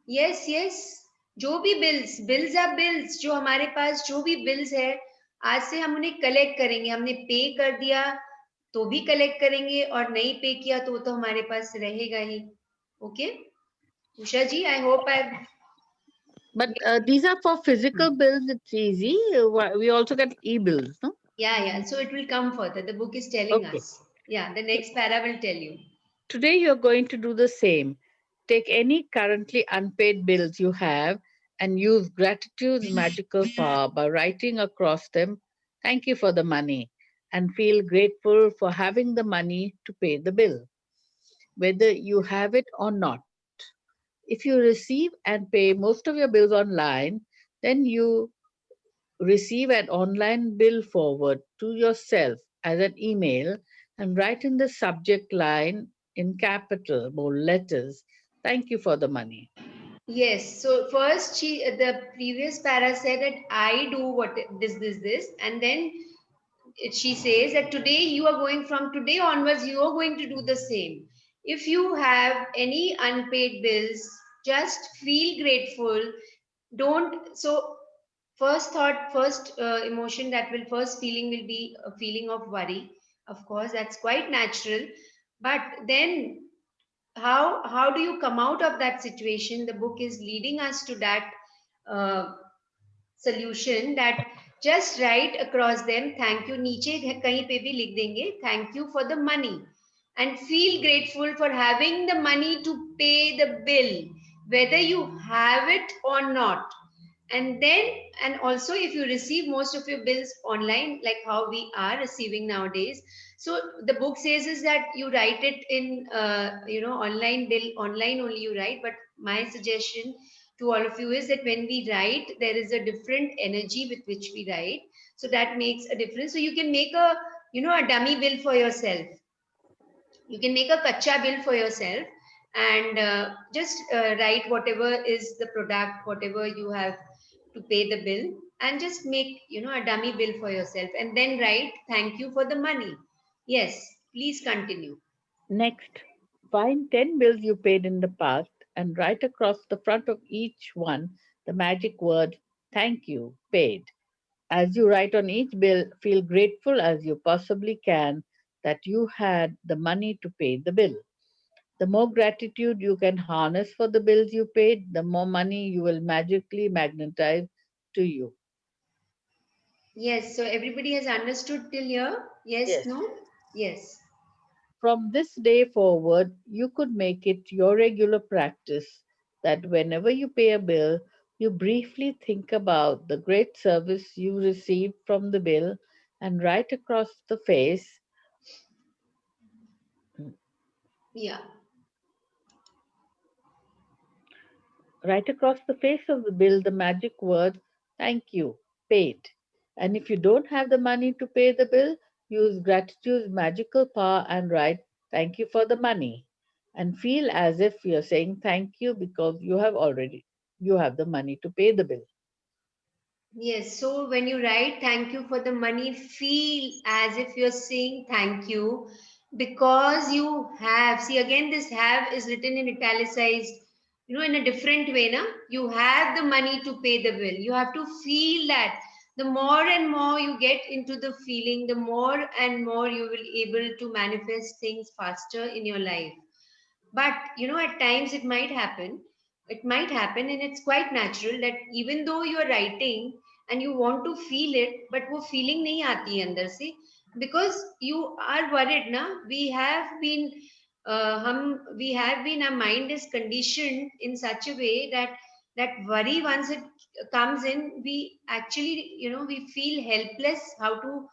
Yes, yes. जो भी bills are bills. जो हमारे पास जो भी bills है, आज से हम उन्हें collect करेंगे. हमने pay कर दिया तो भी collect करेंगे और नहीं पे किया तो हमारे पास रहेगा ही. Okay? Usha ji, I hope I've... But these are for physical bills, it's easy. We also get e-bills, no? Yeah. So it will come further. The book is telling Okay. us. Yeah, the next para will tell you. Today you're going to do the same. Take any currently unpaid bills you have and use gratitude's magical power by writing across them, thank you for the money, and feel grateful for having the money to pay the bill, whether you have it or not. If you receive and pay most of your bills online, then you receive an online bill forward to yourself as an email and write in the subject line in capital bold letters, thank you for the money. Yes. So first, the previous para said that I do what this, and then she says that from today onwards, you are going to do the same. If you have any unpaid bills, just feel grateful. Don't. So first emotion first feeling will be a feeling of worry. Of course, that's quite natural. But then how do you come out of that situation? The book is leading us to that solution, that just write across them thank you. नीचे कहीं पे भी लिख देंगे thank you for the money, and feel grateful for having the money to pay the bill, whether you have it or not. And also if you receive most of your bills online, like how we are receiving nowadays, so the book says is that you write it in online bill, online only you write. But my suggestion to all of you is that when we write, there is a different energy with which we write, so that makes a difference. So you can make a dummy bill for yourself. You can make a kacha bill for yourself and just write whatever is the product, whatever you have to pay the bill, and just make, a dummy bill for yourself and then write thank you for the money. Yes, please continue. Next, find 10 bills you paid in the past and write across the front of each one the magic word thank you, paid. As you write on each bill, feel grateful as you possibly can that you had the money to pay the bill. The more gratitude you can harness for the bills you paid, the more money you will magically magnetize to you. Yes, so everybody has understood till here? Yes, Yes. no? Yes. From this day forward, you could make it your regular practice that whenever you pay a bill, you briefly think about the great service you received from the bill and Yeah. write across the face of the bill the magic word thank you, paid. And if you don't have the money to pay the bill, use gratitude's magical power and write thank you for the money and feel as if you're saying thank you because you have the money to pay the bill. Yes, so when you write thank you for the money, feel as if you're saying thank you because you have. See, again, this have is written in italicized, in a different way. Na? You have the money to pay the bill. You have to feel that. The more and more you get into the feeling, the more and more you will able to manifest things faster in your life. But at times it might happen and it's quite natural that even though you're writing and you want to feel it, but वो feeling नहीं आती है अंदर से, because you are worried ना. We have been our mind is conditioned in such a way that worry, once it comes in, we actually we feel helpless how to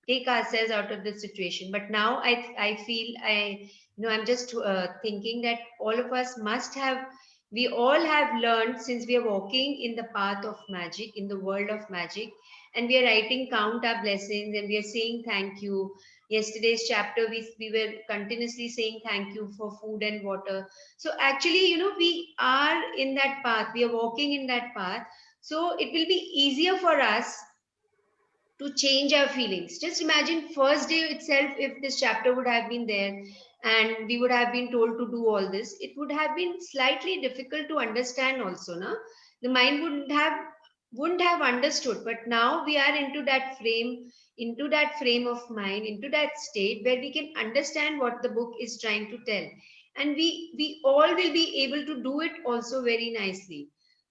take ourselves out of the situation. But now I feel I'm just thinking that all of us must have, we all have learned, since we are walking in the path of magic, in the world of magic, and we are writing count our blessings and we are saying thank you. Yesterday's chapter, we were continuously saying thank you for food and water. So actually, we are in that path, we are walking in that path. So it will be easier for us to change our feelings. Just imagine first day itself, if this chapter would have been there and we would have been told to do all this, it would have been slightly difficult to understand also, na? The mind wouldn't have understood. But now we are into that frame of mind, into that state where we can understand what the book is trying to tell. And we all will be able to do it also very nicely.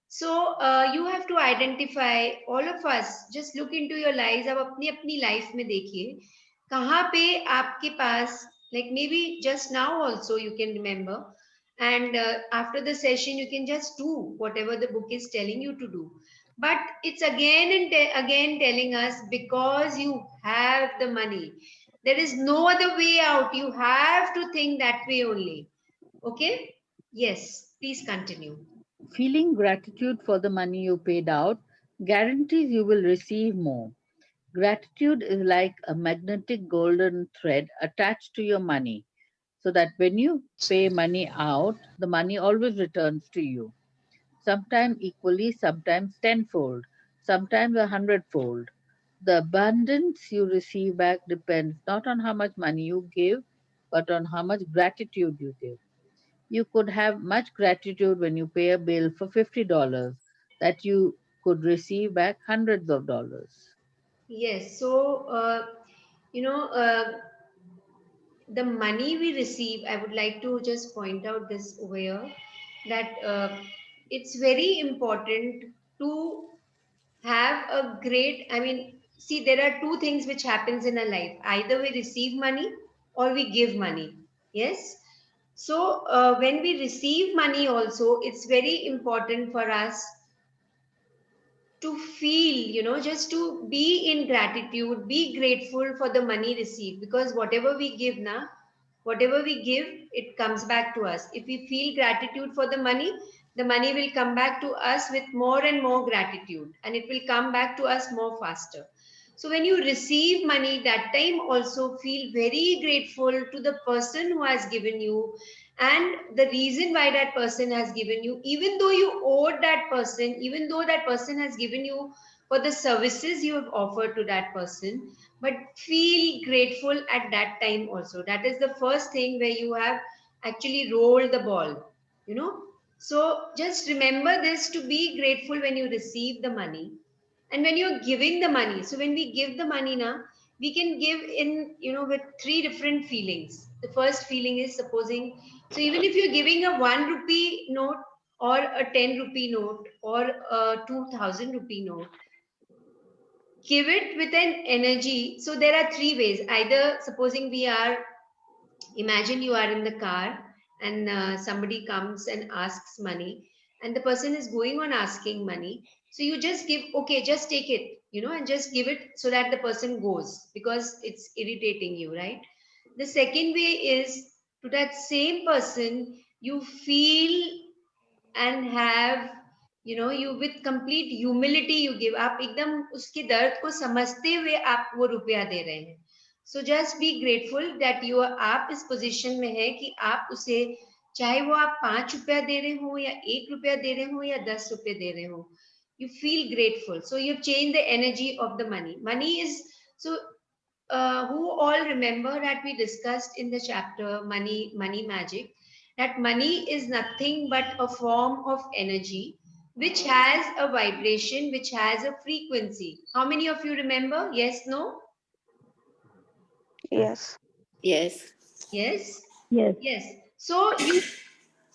So you have to identify, all of us, just look into your lives. अब अपनी अपनी life में देखिए कहाँ पे आपके पास, like maybe just now also you can remember, and after the session you can just do whatever the book is telling you to do. But it's again and again telling us, because you have the money, there is no other way out. You have to think that way only. Okay? Yes, please continue. Feeling gratitude for the money you paid out guarantees you will receive more. Gratitude is like a magnetic golden thread attached to your money, so that when you pay money out, the money always returns to you. Sometimes equally, sometimes tenfold, sometimes 100-fold. The abundance you receive back depends not on how much money you give, but on how much gratitude you give. You could have much gratitude when you pay a bill for $50 that you could receive back hundreds of dollars. Yes, so you know, the money we receive, I would like to just point out this over here, that it's very important to have a great, I mean, see, there are two things which happens in a life. Either we receive money or we give money. Yes. So when we receive money also, it's very important for us to feel, just to be in gratitude, be grateful for the money received, because whatever we give now, whatever we give, it comes back to us. If we feel gratitude for the money will come back to us with more and more gratitude, and it will come back to us more faster. So when you receive money, that time also feel very grateful to the person who has given you, and the reason why that person has given you, even though you owed that person, even though that person has given you for the services you have offered to that person, but feel grateful at that time also. That is the first thing where you have actually rolled the ball, you know. So just remember this, to be grateful when you receive the money and when you're giving the money. So when we give the money now, we can give in, you know, with three different feelings. The first feeling is, supposing, so even if you're giving a 1 rupee note or a 10 rupee note or a 2000 rupee note, give it with an energy. So there are three ways. Either, supposing we are, imagine you are in the car and somebody comes and asks money, and the person is going on asking money, so you just give, okay, just take it, you know, and just give it so that the person goes, because it's irritating you, right? The second way is, to that same person you feel and have, you know, you with complete humility you give, आप एकदम उसके दर्द को समझते हुए आप वो रुपया दे रहे हैं. So just be grateful that you are, आप इस पोजीशन में है कि आप उसे, चाहे वो आप 5 रुपया दे रहे हो या 1 रुपया दे रहे हो या 10 रुपये दे रहे हो, you feel grateful. So you've changed the energy of the money. Money is, so who all remember that we discussed in the chapter money magic, that money is nothing but a form of energy which has a vibration, which has a frequency. How many of you remember? Yes, no? Yes. Yes. Yes? Yes. Yes. So you,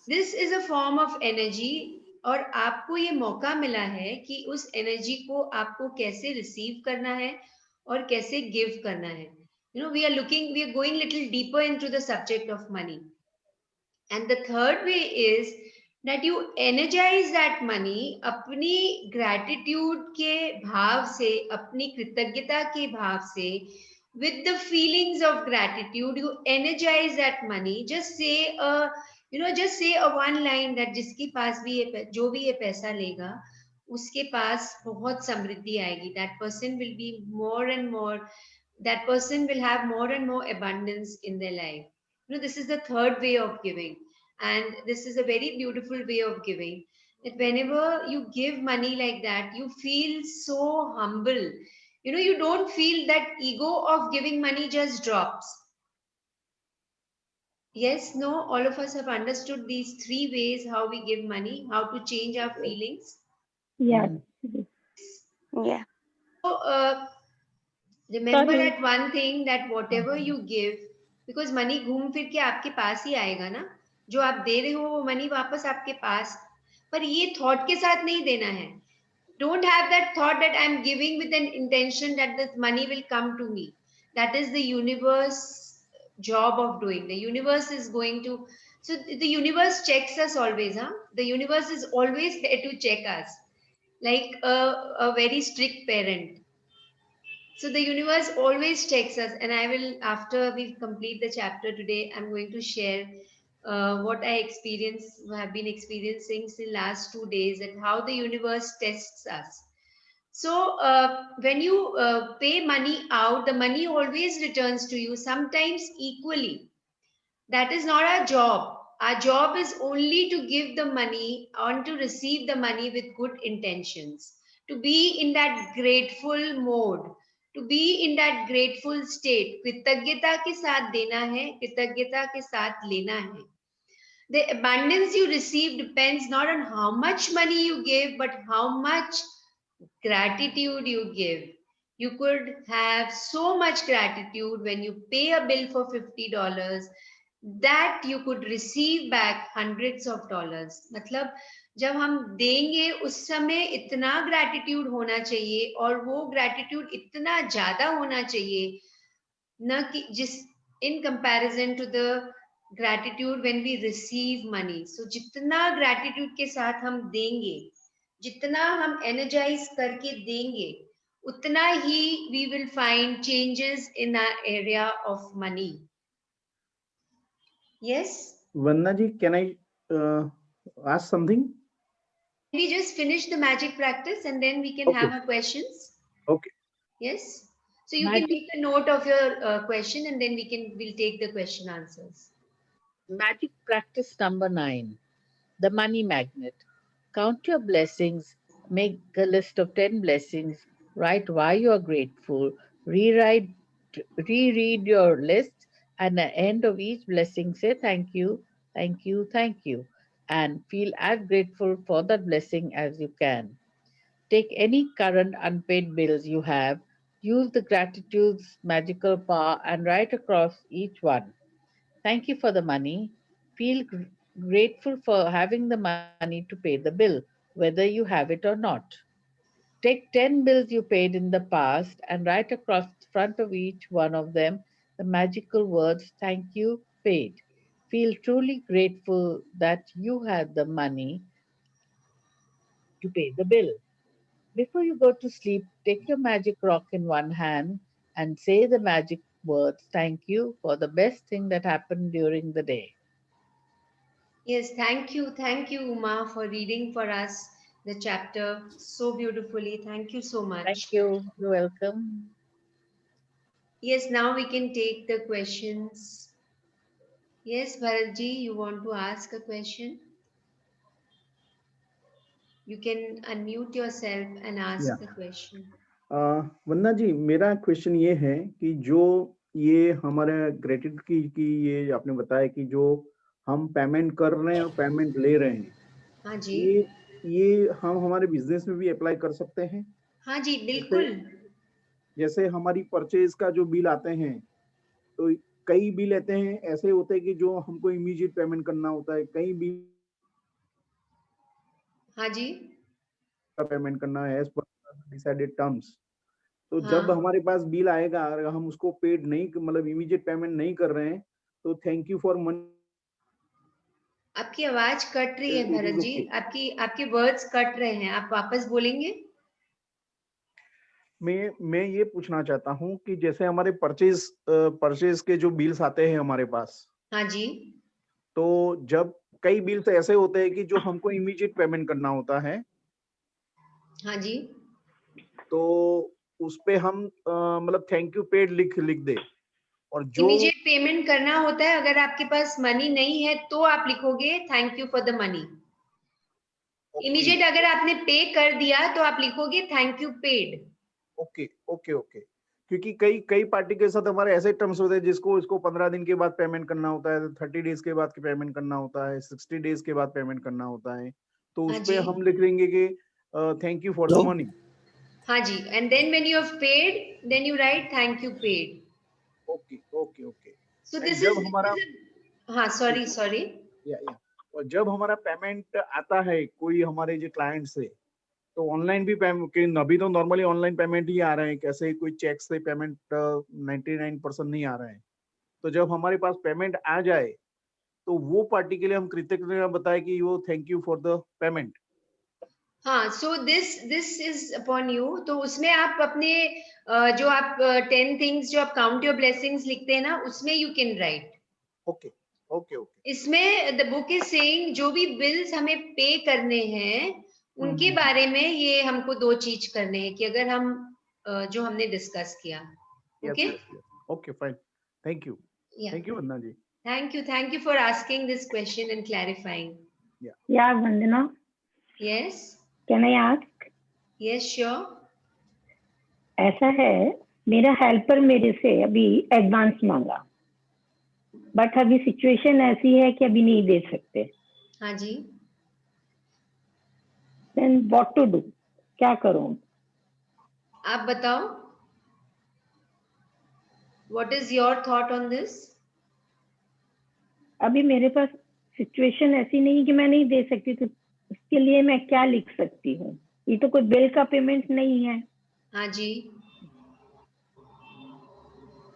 this is a form of energy, और आपको ये मौका मिला है कि उस energy को आपको कैसे रिसीव करना है और कैसे गिव करना है. You know, we are going little deeper into the subject of money. And the third way is that you energize that money अपनी gratitude के भाव से, अपनी कृतज्ञता के भाव से, with the feelings of gratitude, you energize that money. Just say a, you know, just say a one line that जिसके पास भी ये, जो भी ये पैसा लेगा, उसके पास बहुत समृद्धि आएगी. That person will be more and more, that person will have more and more abundance in their life. You know, this is the third way of giving, and this is a very beautiful way of giving. That whenever you give money like that, you feel so humble. You know, you don't feel that ego of giving money just drops. Yes, no, all of us have understood these three ways how we give money, how to change our feelings. Yes. Yeah. So, remember Sorry. that one thing, that whatever you give, because money घूम फिर के आपके पास ही आएगा ना, जो आप दे रहे हो वो money वापस आपके पास, पर ये thought के साथ नहीं देना है. Don't have that thought that I'm giving with an intention that this money will come to me. That is the universe job of doing. The universe is going to, so the universe checks us always, huh? The universe is always there to check us, like a very strict parent. So the universe always checks us, and I will, after we complete the chapter today, I'm going to share what I have been experiencing since last 2 days, and how the universe tests us. So when you pay money out, the money always returns to you, sometimes equally. That is not our job. Our job is only to give the money and to receive the money with good intentions, to be in that grateful mode, to be in that grateful state. कृतज्ञता के साथ देना है, कृतज्ञता के साथ लेना है. The abundance you receive depends not on how much money you give, but how much gratitude you give. You could have so much gratitude when you pay a bill for $50, that you could receive back hundreds of dollars. मतलब जब हम देंगे उस समय इतना gratitude होना चाहिए, और वो gratitude इतना ज्यादा होना चाहिए, न कि जिस, in comparison to the gratitude when we receive money. So जितना gratitude के साथ हम देंगे, जितना हम energize करके देंगे, उतना ही we will find changes in our area of money. Yes? Vanna ji, can I ask something? We just finish the magic practice and then we can have Okay. our questions. Okay. Yes? So you can make a note of your question, and then we'll take the question answers. Magic practice number 9, the money magnet. Count your blessings, make a list of 10 blessings, write why you are grateful, reread your list, and at the end of each blessing, say thank you, thank you, thank you, and feel as grateful for that blessing as you can. Take any current unpaid bills you have, use the gratitude's magical power, and write across each one. Thank you for the money. Feel grateful for having the money to pay the bill, whether you have it or not. Take 10 bills you paid in the past and write across the front of each one of them the magical words thank you, paid. Feel truly grateful that you had the money to pay the bill. Before you go to sleep, take your magic rock in one hand and say the magic words thank you for the best thing that happened during the day. Yes, thank you. Thank you, Uma, for reading for us the chapter so beautifully. Thank you so Thank much. you. You're welcome. Yes, now we can take the questions. Yes, Bharatji, you want to ask a question? You can unmute yourself and ask Yeah. the question. वंदना जी, मेरा question ये है कि जो ये हमारे gratitude की ये आपने बताया कि जो हम पेमेंट कर रहे हैं और पेमेंट ले रहे हैं, हाँ जी, ये हम हमारे बिजनेस में भी अप्लाई कर सकते हैं? हाँ जी, बिल्कुल। जैसे हमारी परचेज का जो बिल आते हैं, तो कई बिल आते हैं ऐसे होते हैं कि जो हमको इमीडिएट पेमेंट करना होता है, कई बिल हाँ जी, का पेमेंट करना है एज पर डिसाइडेड टर्म्स। तो हाँ। जब हमारे पास बिल आएगा और हम उसको पेड नहीं मतलब इमीडिएट पेमेंट नहीं कर रहे हैं, तो थैंक यू फॉर मनी आपकी आवाज कट रही है it Bharat is ji, okay. आपके वर्ड्स कट रहे हैं, आप वापस बोलेंगे? मैं ये पूछना चाहता हूँ कि जैसे हमारे परचेज के जो बिल्स आते हैं हमारे पास, हाँ जी, तो जब कई बिल्स ऐसे होते हैं कि जो हमको इमीडिएट पेमेंट करना होता है, हाँ जी, तो उस पे हम मतलब थैंक यू पेड लिख दे, और जो इमीडिएट पेमेंट करना होता है। अगर आपके पास मनी नहीं है तो आप लिखोगे thank you for the money. Immediate अगर आपने पे कर दिया तो आप लिखोगे thank you paid. Okay okay okay, क्योंकि कई कई पार्टी के साथ हमारे ऐसे टर्म्स होते हैं जिसको इसको 15 दिन के बाद पेमेंट करना होता है, 30 डेज के बाद पेमेंट करना होता है, 60 डेज के बाद पेमेंट करना होता है, तो हाँ उस जी, पे हम लिख देंगे कि thank you for the money. हाँ जी, and then when you have paid then you write thank you paid. Okay okay okay. So and this जब इज हमारा हाँ, सॉरी। या और जब हमारा पेमेंट आता है कोई हमारे जो क्लाइंट से, तो ऑनलाइन भी पेमेंट, अभी तो नॉर्मली ऑनलाइन पेमेंट ही आ रहे हैं, कैसे कोई चेक से पेमेंट 99% नहीं आ रहे हैं। तो जब हमारे पास पेमेंट आ जाए, तो वो पार्टी के लिए हम कृतज्ञता बताएं कि वो thank you for the payment. हाँ, so this is upon you. तो उसमें आप अपने जो आप 10 थिंग्स जो आप काउंट योर ब्लेसिंग्स लिखते हैं ना, उसमें you can write. Okay okay okay. इसमें द बुक इज सेइंग जो भी बिल्स हमें पे करने हैं उनके बारे में ये हमको 2 चीज करने हैं कि अगर हम जो हमने डिस्कस किया। Okay, okay fine, thank you Vandana ji. Thank you for asking this question and clarifying. Yeah, Vandana, yes, can I ask? Yes, sure. ऐसा है, मेरा हेल्पर मेरे से अभी एडवांस मांगा, बट अभी सिचुएशन ऐसी है कि अभी नहीं दे सकते। हाँ जी, देन व्हाट टू डू, क्या करूं? आप बताओ, what is your thought on this? अभी मेरे पास सिचुएशन ऐसी नहीं कि मैं नहीं दे सकती, तो इसके लिए मैं क्या लिख सकती हूँ? ये तो कोई बिल का पेमेंट नहीं है। हाँ जी,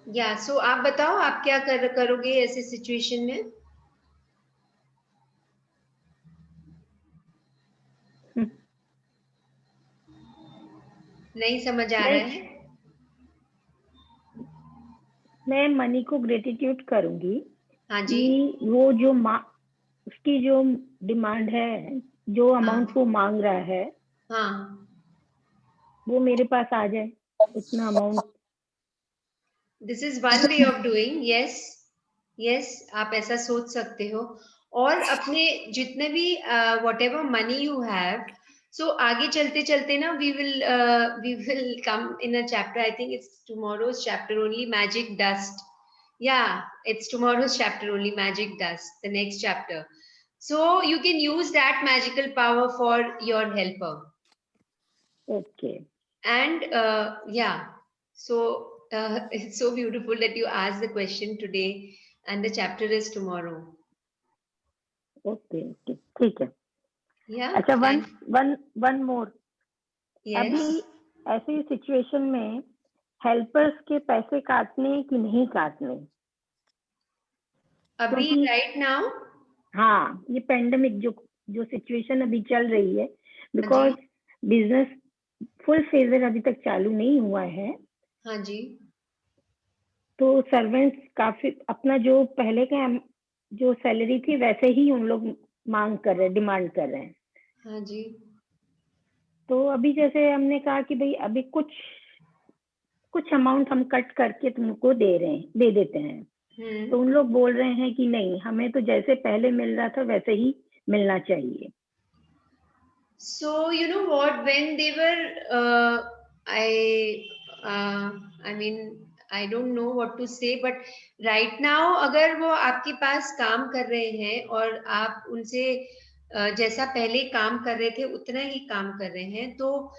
या सो आप बताओ आप क्या करोगे ऐसे सिचुएशन में? नहीं समझ आ रहा है? मैं मनी को ग्रेटिट्यूड करूंगी हाँ जी, कि वो जो उसकी जो डिमांड है, जो अमाउंट वो मांग रहा है, हाँ, वो मेरे पास आ जाए, उतना amount This is one way of doing. Yes, yes, आप ऐसा सोच सकते हो. और अपने जितने भी whatever money you have, so आगे चलते चलते ना we will come in a chapter. I think it's tomorrow's chapter only, magic dust. Yeah, it's tomorrow's chapter only, magic dust, the next chapter. So you can use that magical power for your helper. Okay. And yeah, so it's so beautiful that you asked the question today, and the chapter is tomorrow. Okay. Okay. ठीक है. Yeah. अच्छा, and one more. yes. अभी ऐसी situation में helpers के पैसे काटने कि नहीं काटने? अभी क्योंकि right now. हाँ, ये पेंडेमिक जो सिचुएशन अभी चल रही है, बिकॉज बिजनेस फुल फेजर अभी तक चालू नहीं हुआ है. हाँ जी. तो सर्वेंट्स काफी अपना जो पहले का जो सैलरी थी वैसे ही उन लोग मांग कर रहे हैं, डिमांड कर रहे हैं. हाँ जी. तो अभी जैसे हमने कहा कि भाई अभी कुछ अमाउंट हम कट करके तुमको दे देते हैं. तो उन लोग बोल रहे हैं कि नहीं, हमें तो जैसे पहले मिल रहा था वैसे ही मिलना चाहिए. So you know what, when they were I mean I don't know what to say, but right now अगर वो आपके पास काम कर रहे हैं और आप उनसे जैसा पहले काम कर रहे थे उतना ही काम कर रहे हैं, तो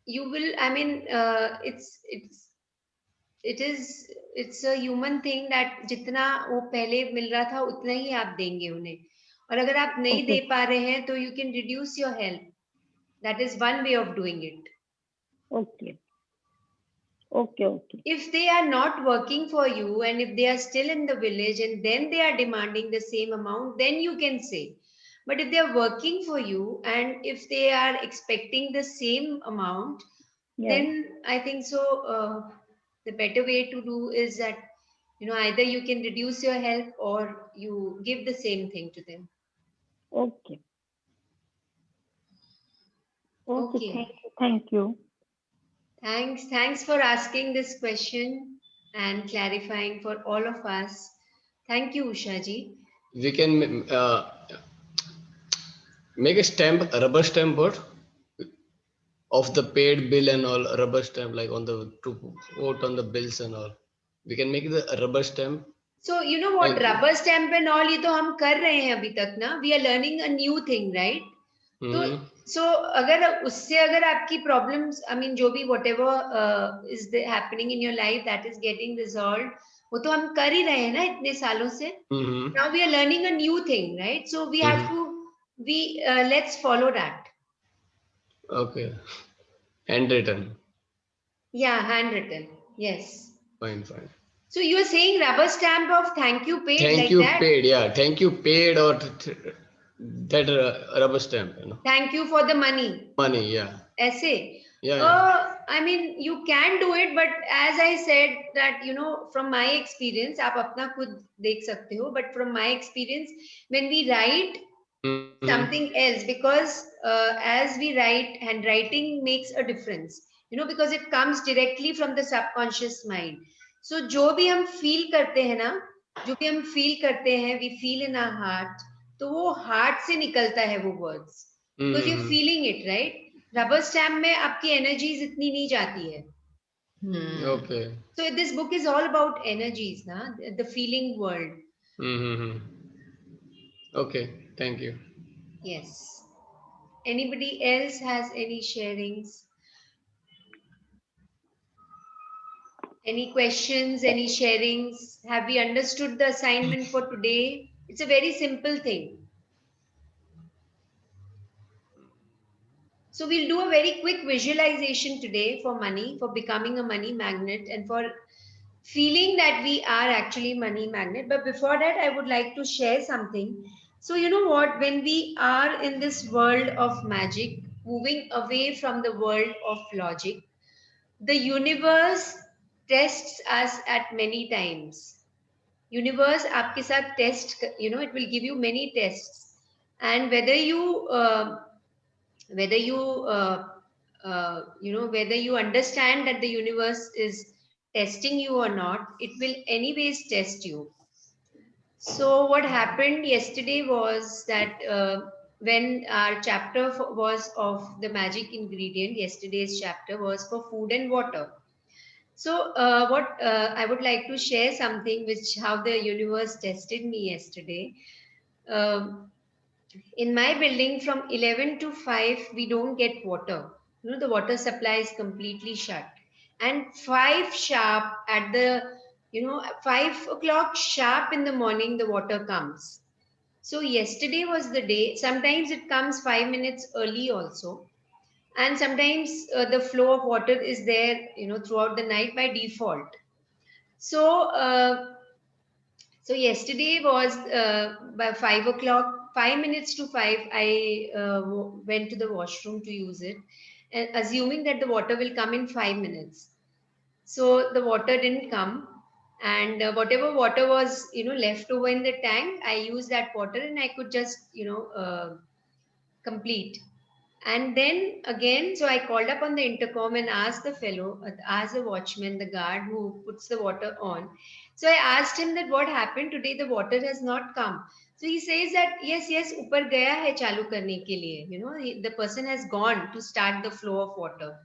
you will, I mean it's a human thing that जितना वो पहले मिल रहा था उतना ही आप देंगे उन्हें. और अगर आप नहीं दे पा रहे हैं तो you can reduce your help. That is one way of doing it. Okay. If they are not working for you and if they are still in the village and then they are demanding the same amount, then you can say. But if they are working for you and if they are expecting the same amount, then I think so the better way to do is that, you know, either you can reduce your help or you give the same thing to them. Okay. Thank you. Thanks for asking this question and clarifying for all of us. Thank you, Usha ji. We can make a rubber stamp board of the paid bill and all, rubber stamp like on the to vote on the bills and all. We can make the rubber stamp. So you know what, rubber stamp and all ये तो हम कर रहे हैं अभी तक ना. We are learning a new thing, right? So अगर उससे अगर आपकी problems, I mean जो भी whatever is happening in your life that is getting resolved, वो तो हम कर ही रहे हैं ना इतने सालों से. Now we are learning a new thing, right? So we have to let's follow that. Okay. Handwritten. Yeah, handwritten. Yes. Fine. So you are saying rubber stamp of thank you paid, Thank like you that? paid, yeah. Thank you paid or that rubber stamp, you know. Thank you for the money. Money, yeah. ऐसे? Yeah. I mean, you can do it, but as I said that, you know, from my experience, आप अपना खुद देख सकते हो, but from my experience, when we write something else, because as we write, handwriting makes a difference, you know, because it comes directly from the subconscious mind. So जो भी हम feel करते हैं ना, जो भी हम feel करते हैं, we feel in our heart, तो वो heart से निकलता है वो words, because you're feeling it, right? Rubber stamp में आपकी energies इतनी नहीं जाती है. Okay. So this book is all about energies, na? The feeling world. Okay, thank you. Yes. Anybody else has any sharings? Any questions, any sharings? Have we understood the assignment for today? It's a very simple thing. So we'll do a very quick visualization today for money, for becoming a money magnet and for feeling that we are actually money magnet. But before that, I would like to share something. So you know what, when we are in this world of magic, moving away from the world of logic, the universe tests us at many times. Universe आपके साथ test, you know, it will give you many tests, and whether you you know, whether you understand that the universe is testing you or not, it will anyways test you. So what happened yesterday was that when our chapter was of the magic ingredient, yesterday's chapter was for food and water. So what I would like to share something which how the universe tested me yesterday. Um in my building from 11 to 5 we don't get water. You know, the water supply is completely shut, and 5 sharp at the, 5 o'clock sharp in the morning the water comes. So yesterday was the day. Sometimes it comes 5 minutes early also, and sometimes the flow of water is there, throughout the night by default. So yesterday was by 5 o'clock, 5 minutes to 5, I went to the washroom to use it, and assuming that the water will come in 5 minutes. So the water didn't come, and whatever water was, left over in the tank, I used that water, and I could just, complete. And then again, so I called up on the intercom and asked the fellow, asked the watchman, the guard who puts the water on. So I asked him that what happened today, the water has not come. So he says that yes, upar gaya hai chalu karne ke liye. The person has gone to start the flow of water.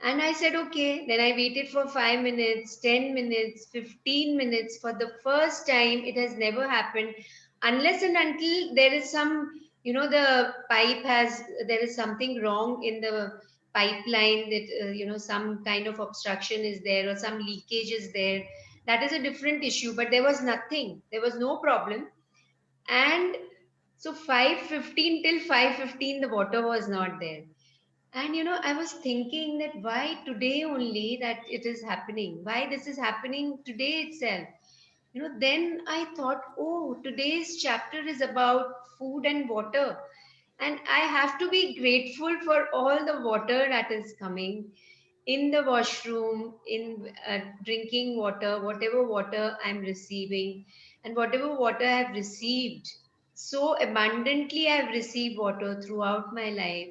And I said, okay. Then I waited for 5 minutes, 10 minutes, 15 minutes. For the first time, it has never happened unless and until there is some, the pipe has, there is something wrong in the pipeline that, some kind of obstruction is there or some leakage is there. That is a different issue, but there was nothing. There was no problem. And so 5:15 till 5:15, the water was not there. And I was thinking that why today only that it is happening, why this is happening today itself. Then I thought, oh, today's chapter is about food and water. And I have to be grateful for all the water that is coming in the washroom, in drinking water, whatever water I'm receiving, and whatever water I've received. So abundantly, I've received water throughout my life.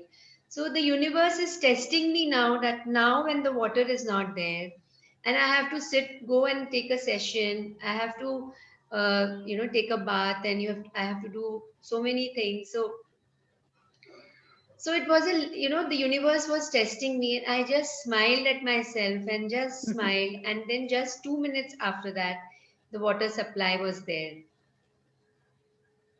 So the universe is testing me now that now when the water is not there, and I have to go and take a session. I have to, take a bath, and I have to do so many things. So it was the universe was testing me, and I just smiled at myself and just smiled. And then just 2 minutes after that, the water supply was there.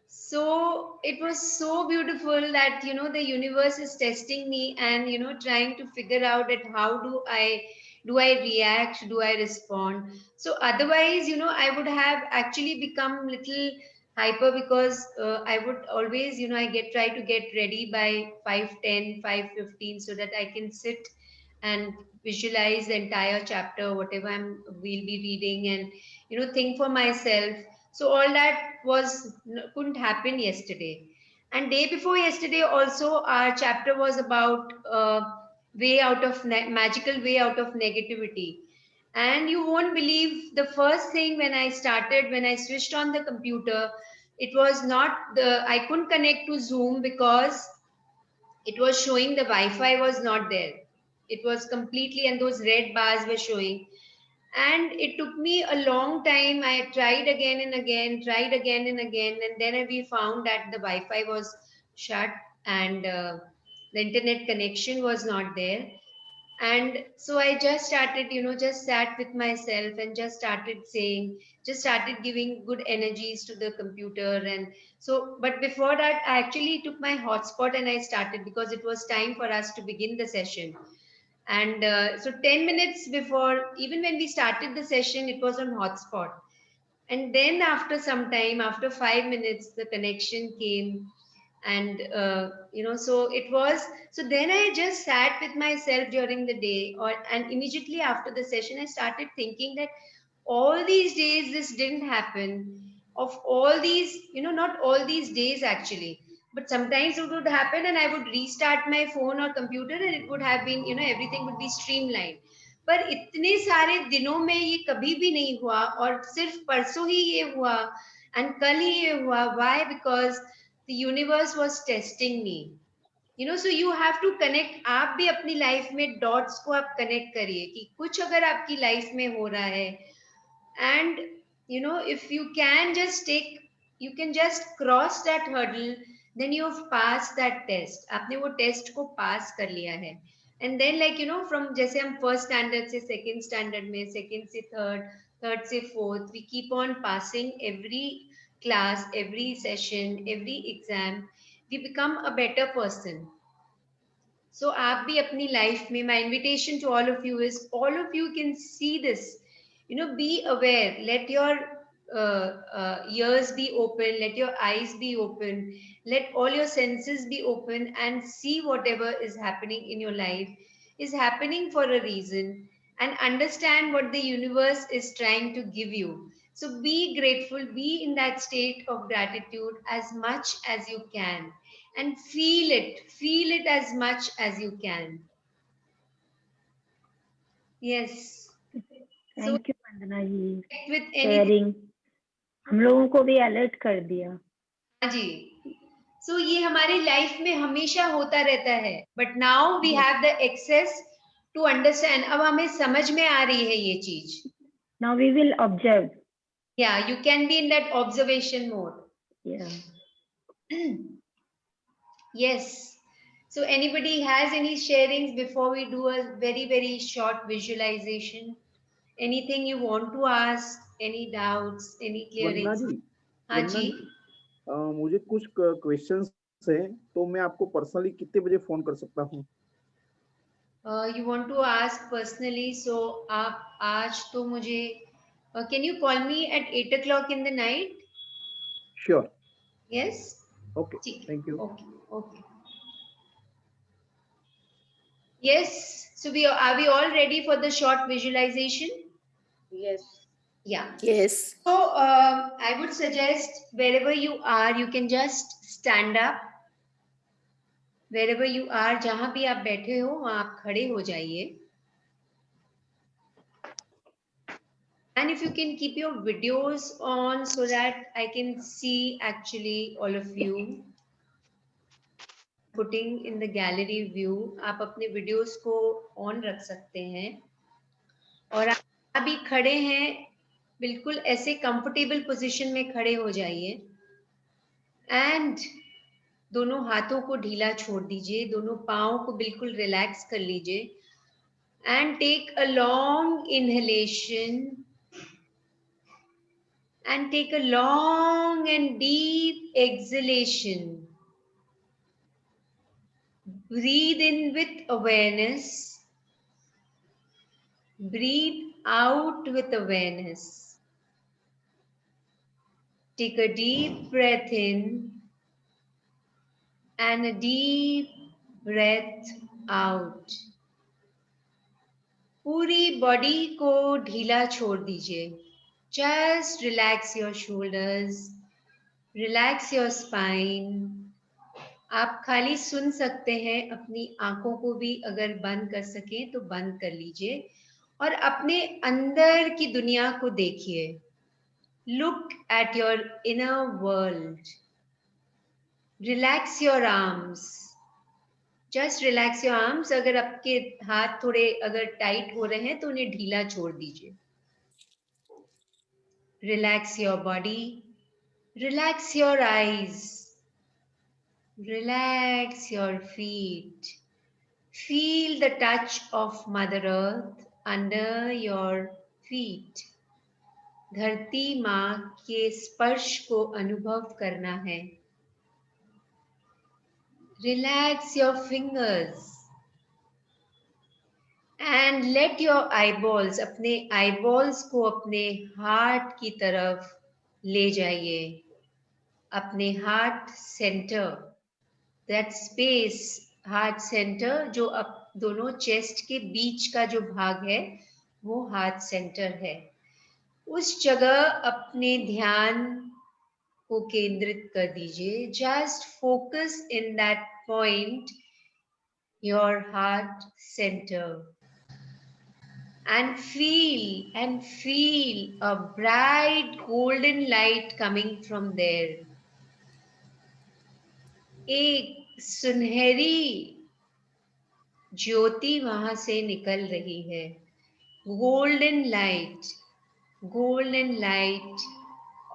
So it was so beautiful that, the universe is testing me and, trying to figure out that how do I react? Do I respond? So otherwise, I would have actually become little hyper because I would always, I try to get ready by 5:10, 5:15 so that I can sit and visualize the entire chapter, whatever we'll be reading, and, think for myself. So all that couldn't happen yesterday. And day before yesterday also, our chapter was about magical way out of negativity. And you won't believe, the first thing when I switched on the computer, it was not I couldn't connect to Zoom because it was showing the Wi-Fi was not there. It was completely, and those red bars were showing. And it took me a long time. I tried again and again, and then we found that the Wi-Fi was shut, and the internet connection was not there. And so I just started, just sat with myself and just started giving good energies to the computer. And so, but before that, I actually took my hotspot and I started, because it was time for us to begin the session. And so 10 minutes before, even when we started the session, it was on hotspot. And then after some time, after 5 minutes, the connection came. And, so it was, so then I just sat with myself during the day, and immediately after the session, I started thinking that all these days, this didn't happen. Of all these, not all these days actually, but sometimes it would happen and I would restart my phone or computer and it would have been, everything would be streamlined. पर इतने सारे दिनों में ये कभी भी नहीं हुआ, और सिर्फ परसों ही ये हुआ, and कल ही ये हुआ. Why? Because the universe was testing me. You know, so you have to connect. आप भी अपनी लाइफ में डॉट्स को आप कनेक्ट करिए कि कुछ अगर आपकी लाइफ में हो रहा है, and you know, if you can just take, you can just cross that hurdle, then you have passed that test. आपने वो टेस्ट को पास कर लिया है. And then like you know, from जैसे हम फर्स्ट स्टैंडर्ड से सेकंड स्टैंडर्ड में, सेकंड से थर्ड, थर्ड से fourth, we keep on passing every class, every session, every exam, we become a better person. So आप भी अपनी लाइफ में, my invitation to all of you is, all of you can see this, you know, be aware, let your ears be open, let your eyes be open, let all your senses be open, and see whatever is happening in your life is happening for a reason, and understand what the universe is trying to give you. So be grateful, be in that state of gratitude as much as you can, and feel it as much as you can. Yes. So thank you Vandana ji, with anything. Sharing हम लोगों को भी alert कर दिया. हाँ जी. So ये हमारी life में हमेशा होता रहता है, but now we have the access to understand. अब हमें समझ में आ रही है ये चीज. Now we will observe. Yeah, you can be in that observation mode. Yeah. Yes. So anybody has any sharings before we do a very short visualization? Anything you want to ask? Any doubts? Any Vandana clearings? जी, हाँ वंदना जी. जी, मुझे कुछ questions हैं, तो मैं आपको personally कितने बजे phone कर सकता हूँ? You want to ask personally, so आप आज तो मुझे, can you call me at 8 o'clock in the night? Sure. Yes. Okay. ठीक. Thank you. Okay. Okay. Yes. So are we all ready for the short visualization? Yes. Yeah. Yes. So I would suggest wherever you are, you can just stand up. Wherever you are, जहां भी आप बैठे हो वहां आप खड़े हो जाइए. And if you can keep your videos on so that I can see actually all of you. Putting in the gallery view, आप अपने videos को on रख सकते हैं. और आप अभी खड़े हैं, बिल्कुल ऐसे कंफर्टेबल पोजीशन में खड़े हो जाइए. एंड दोनों हाथों को ढीला छोड़ दीजिए, दोनों पाँव को बिल्कुल रिलैक्स कर लीजिए. And take a long inhalation and take a long and deep exhalation. Breathe in with awareness. Breathe out with awareness. Take a deep breath in and a deep breath out. पूरी body को ढीला छोड़ दीजिए. Just relax your shoulders, relax your spine. आप खाली सुन सकते हैं, अपनी आंखों को भी अगर बंद कर सकें तो बंद कर लीजिए और अपने अंदर की दुनिया को देखिए. Look at your inner world. Relax your arms. Just relax your arms. अगर आपके हाथ थोड़े अगर टाइट हो रहे हैं तो उन्हें ढीला छोड़ दीजिए. Relax your body. Relax your eyes. Relax your feet. Feel the touch of Mother Earth under your feet. धरती माँ के स्पर्श को अनुभव करना है. Relax your fingers and let your eyeballs, अपने eyeballs को अपने हार्ट की तरफ ले जाइए. अपने heart centre, that space, heart centre जो अब दोनों चेस्ट के बीच का जो भाग है वो हार्ट सेंटर है. उस जगह अपने ध्यान को केंद्रित कर दीजिए. Just focus in that point, your heart centre, and feel a bright golden light coming from there. एक सुनहरी ज्योति वहां से निकल रही है, golden light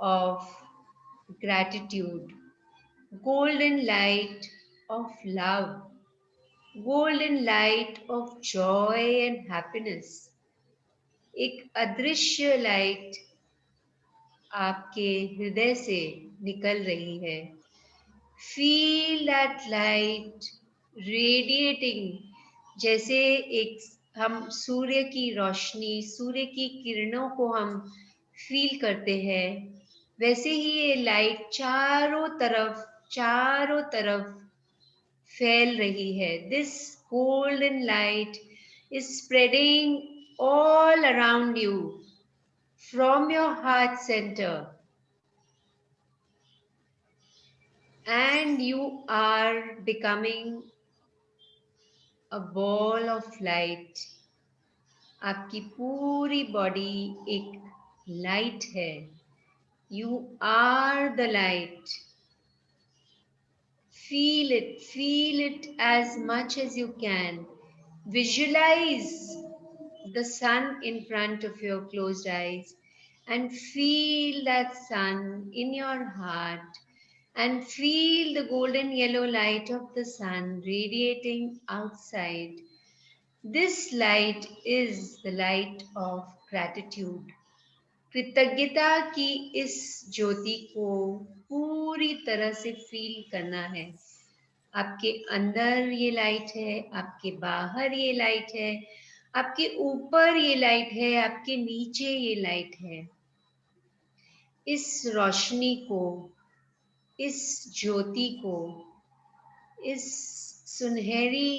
of gratitude, golden light of love, golden light of joy and happiness. एक अदृश्य light आपके हृदय से निकल रही है. फील दैट लाइट रेडिएटिंग, जैसे एक हम सूर्य की रोशनी, सूर्य की किरणों को हम फील करते हैं, वैसे ही ये लाइट चारों तरफ फैल रही है. This golden light is spreading all around you from your heart center, and you are becoming a ball of light. आपकी पूरी बॉडी एक लाइट है. You are the light. Feel it as much as you can. Visualize the sun in front of your closed eyes and feel that sun in your heart, and feel the golden yellow light of the sun radiating outside. This light is the light of gratitude. कृतज्ञता की इस ज्योति को पूरी तरह से feel करना है. आपके अंदर ये लाइट है, आपके बाहर ये लाइट है, आपके ऊपर ये लाइट है, आपके नीचे ये लाइट है. इस रोशनी को, इस ज्योति को, इस सुनहरी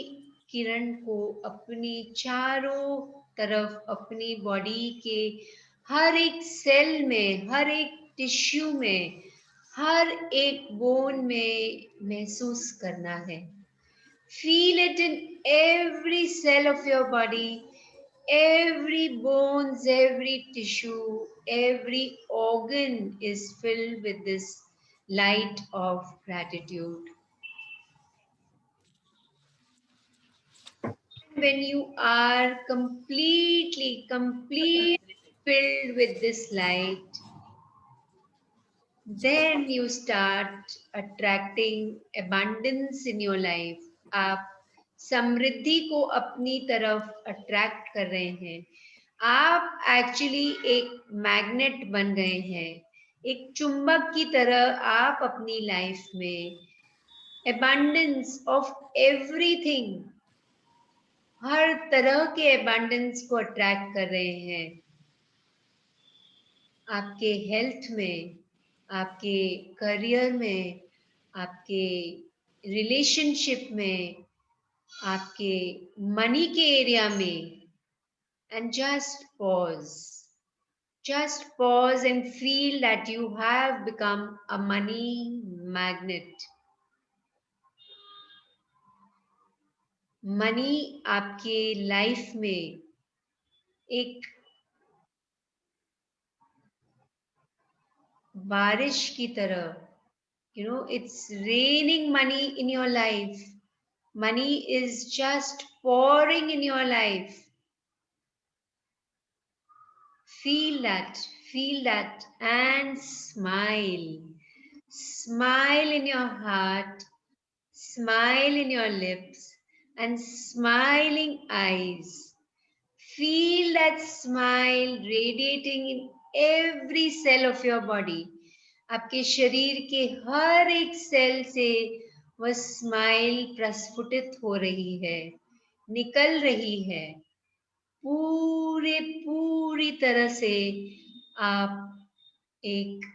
किरण को अपनी चारों तरफ, अपनी बॉडी के हर एक सेल में, हर एक टिश्यू में, हर एक बोन में महसूस करना है. Feel it in every cell of your body, every bones, every tissue, every organ is filled with this light of gratitude. When you are completely filled with this light, then you start attracting abundance in your life. आप समृद्धि को अपनी तरफ attract कर रहे हैं. आप actually एक magnet बन गए हैं. एक चुंबक की तरह आप अपनी लाइफ में abundance of everything, हर तरह के abundance को अट्रैक्ट कर रहे हैं. आपके हेल्थ में, आपके करियर में, आपके रिलेशनशिप में, आपके मनी के एरिया में. And just pause and feel that you have become a money magnet. Money आपके लाइफ में एक बारिश की तरह, it's raining money in your life. Money is just pouring in your life. Feel that and smile. Smile in your heart, smile in your lips, and smiling eyes. Feel that smile radiating in every cell of your body. आपके शरीर के हर एक cell से वह smile प्रस्फुटित हो रही है, निकल रही है. पूरी तरह से आप एक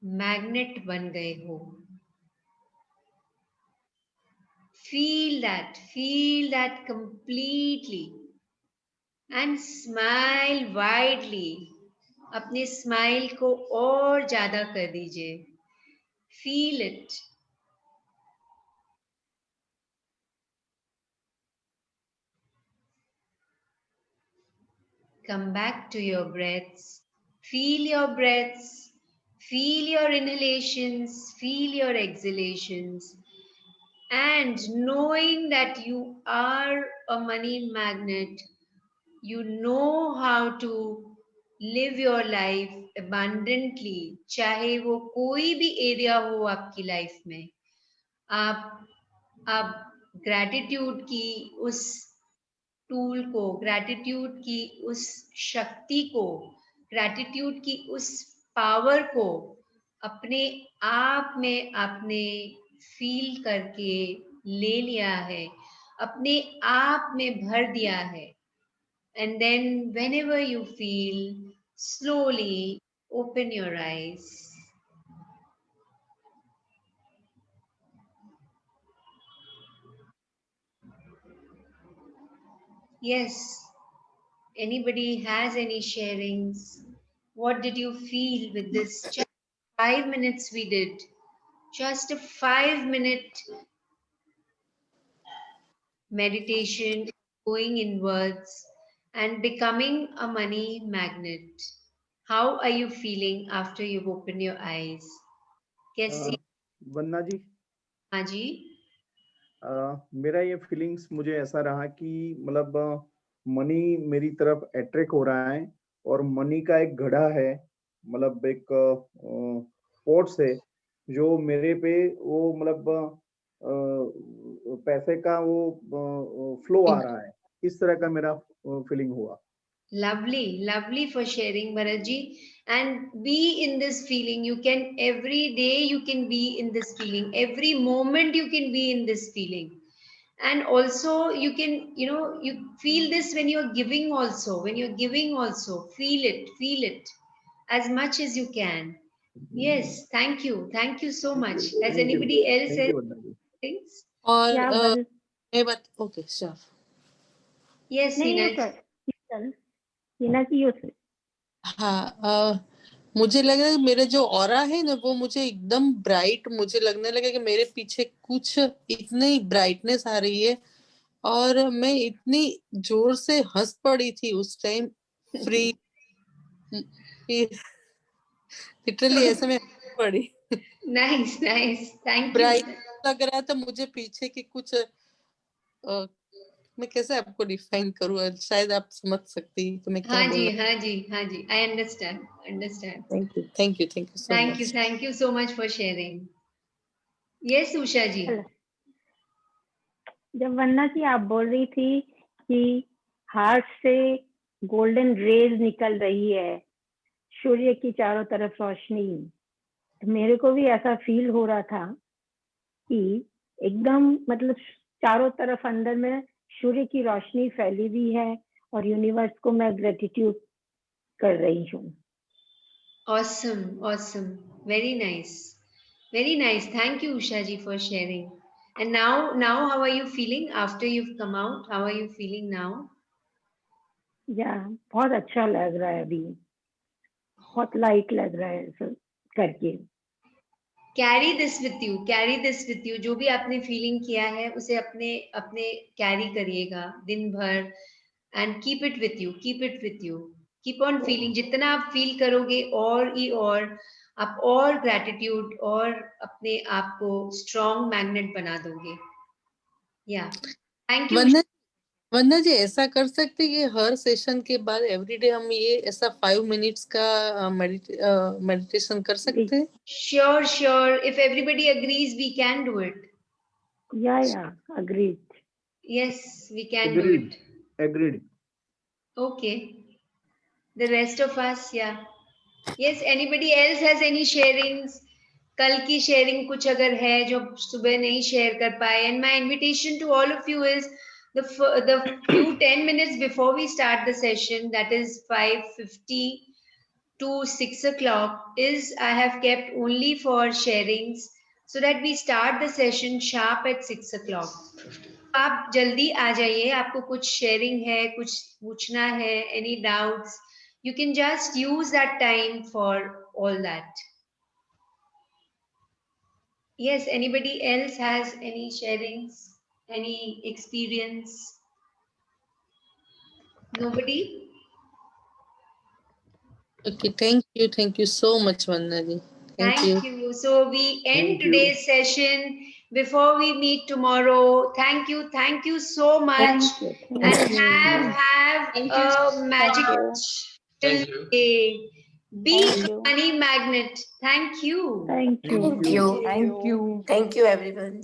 मैग्नेट बन गए हो. Feel that completely and smile widely. अपने स्माइल को और ज्यादा कर दीजिए. Feel it. Come back to your breaths. Feel your breaths. Feel your inhalations. Feel your exhalations. And knowing that you are a money magnet, you know how to live your life abundantly, चाहे वो कोई भी area हो आपकी life में, आप gratitude की उस टूल को, ग्रैटिट्यूड की उस शक्ति को, ग्रैटिट्यूड की उस पावर को अपने आप में आपने फील करके ले लिया है, अपने आप में भर दिया है. And then whenever you feel, slowly open your eyes. Yes. Anybody has any sharings? What did you feel with this? Just 5 minutes we did. Just a 5-minute meditation, going inwards and becoming a money magnet. How are you feeling after you've opened your eyes? कैसी? वंदना जी, हाँ जी. मेरा ये feelings मुझे ऐसा रहा कि मतलब money मेरी तरफ अट्रैक्ट हो रहा है और मनी का एक घड़ा है, मतलब एक फोर्स है जो मेरे पे वो मतलब पैसे का वो फ्लो आ रहा है, इस तरह का मेरा फीलिंग हुआ. Lovely, lovely for sharing, Bharatji. And be in this feeling. You can, every day you can be in this feeling. Every moment you can be in this feeling. And also you can, you feel this when you're giving also. When you're giving also, feel it as much as you can. Yes, thank you. Thank you so much. Has anybody else said things? और या मैं बात okay sure. Yes, नहीं Hina. Sir, Hina जी यो sir. हाँ, मुझे लग रहा है मेरा जो ऑरा है ना वो मुझे एकदम ब्राइट, मुझे लगने लगा कि मेरे पीछे कुछ इतनी ब्राइटनेस आ रही है और मैं इतनी जोर से हंस पड़ी थी उस टाइम. फ्री लिटरली ऐसे में हंस पड़ी. Nice, nice. Thank you. Bright लग रहा था मुझे पीछे की कुछ मैं कैसे आपको डिफाइन करूँ, शायद आप समझ सकती हैं कि मैं क्या हाँ बोल जी, रहा हाँ जी, हाँ जी. I understand. हूँ. Thank you so much. Thank you so much for sharing. Yes, Usha ji. जब वन्ना जी आप बोल रही थी कि हार्ट से गोल्डन रेज निकल रही है, सूर्य की चारों तरफ रोशनी, तो मेरे को भी ऐसा फील हो रहा था कि एकदम मतलब चारों तरफ अंदर में सूर्य की रोशनी फैली हुई है और यूनिवर्स को मैं ग्रेटिट्यूड कर रही हूँ. Awesome. Very nice. Thank you, Usha ji, for sharing. And now how are you feeling after you've come out? How are you feeling now? या बहुत अच्छा लग रहा है, अभी बहुत लाइट लग रहा है सब करके. Carry this with you. जो भी आपने फीलिंग किया है उसे अपने कैरी करिएगा दिन भर. And keep it with you. Keep on feeling. जितना आप फील करोगे और आप और ग्रैटिट्यूड और अपने आप को स्ट्रॉन्ग मैग्नेट बना दोगे. या थैंक यू. वंदना जी ऐसा कर सकते हैं कि हर सेशन के बाद एवरीडे हम ये ऐसा 5 मिनट्स का मेडिटेशन कर सकते हैं. Sure. If everybody agrees we can do it. Yeah agreed. Yes, we can do it. Agreed. Okay. The rest of us, yeah. Yes, anybody else has any sharings? कल की sharing कुछ अगर है जो सुबह नहीं share कर पाए. And my invitation to all of you is the few 10 minutes before we start the session, that is 5:50 to 6 o'clock, is I have kept only for sharings so that we start the session sharp at 6 o'clock. आप जल्दी आ जाइए, आपको कुछ sharing है, कुछ पूछना है, any doubts, you can just use that time for all that. Yes, anybody else has any sharings, any experience? Nobody? Okay, thank you so much, Vandana ji. Thank you. So we end today's session before we meet tomorrow, thank you so much, and have Thank you a so magic Thank you. day. Be Thank a you. money magnet. Thank you. Thank you. Thank you. Thank you, everyone.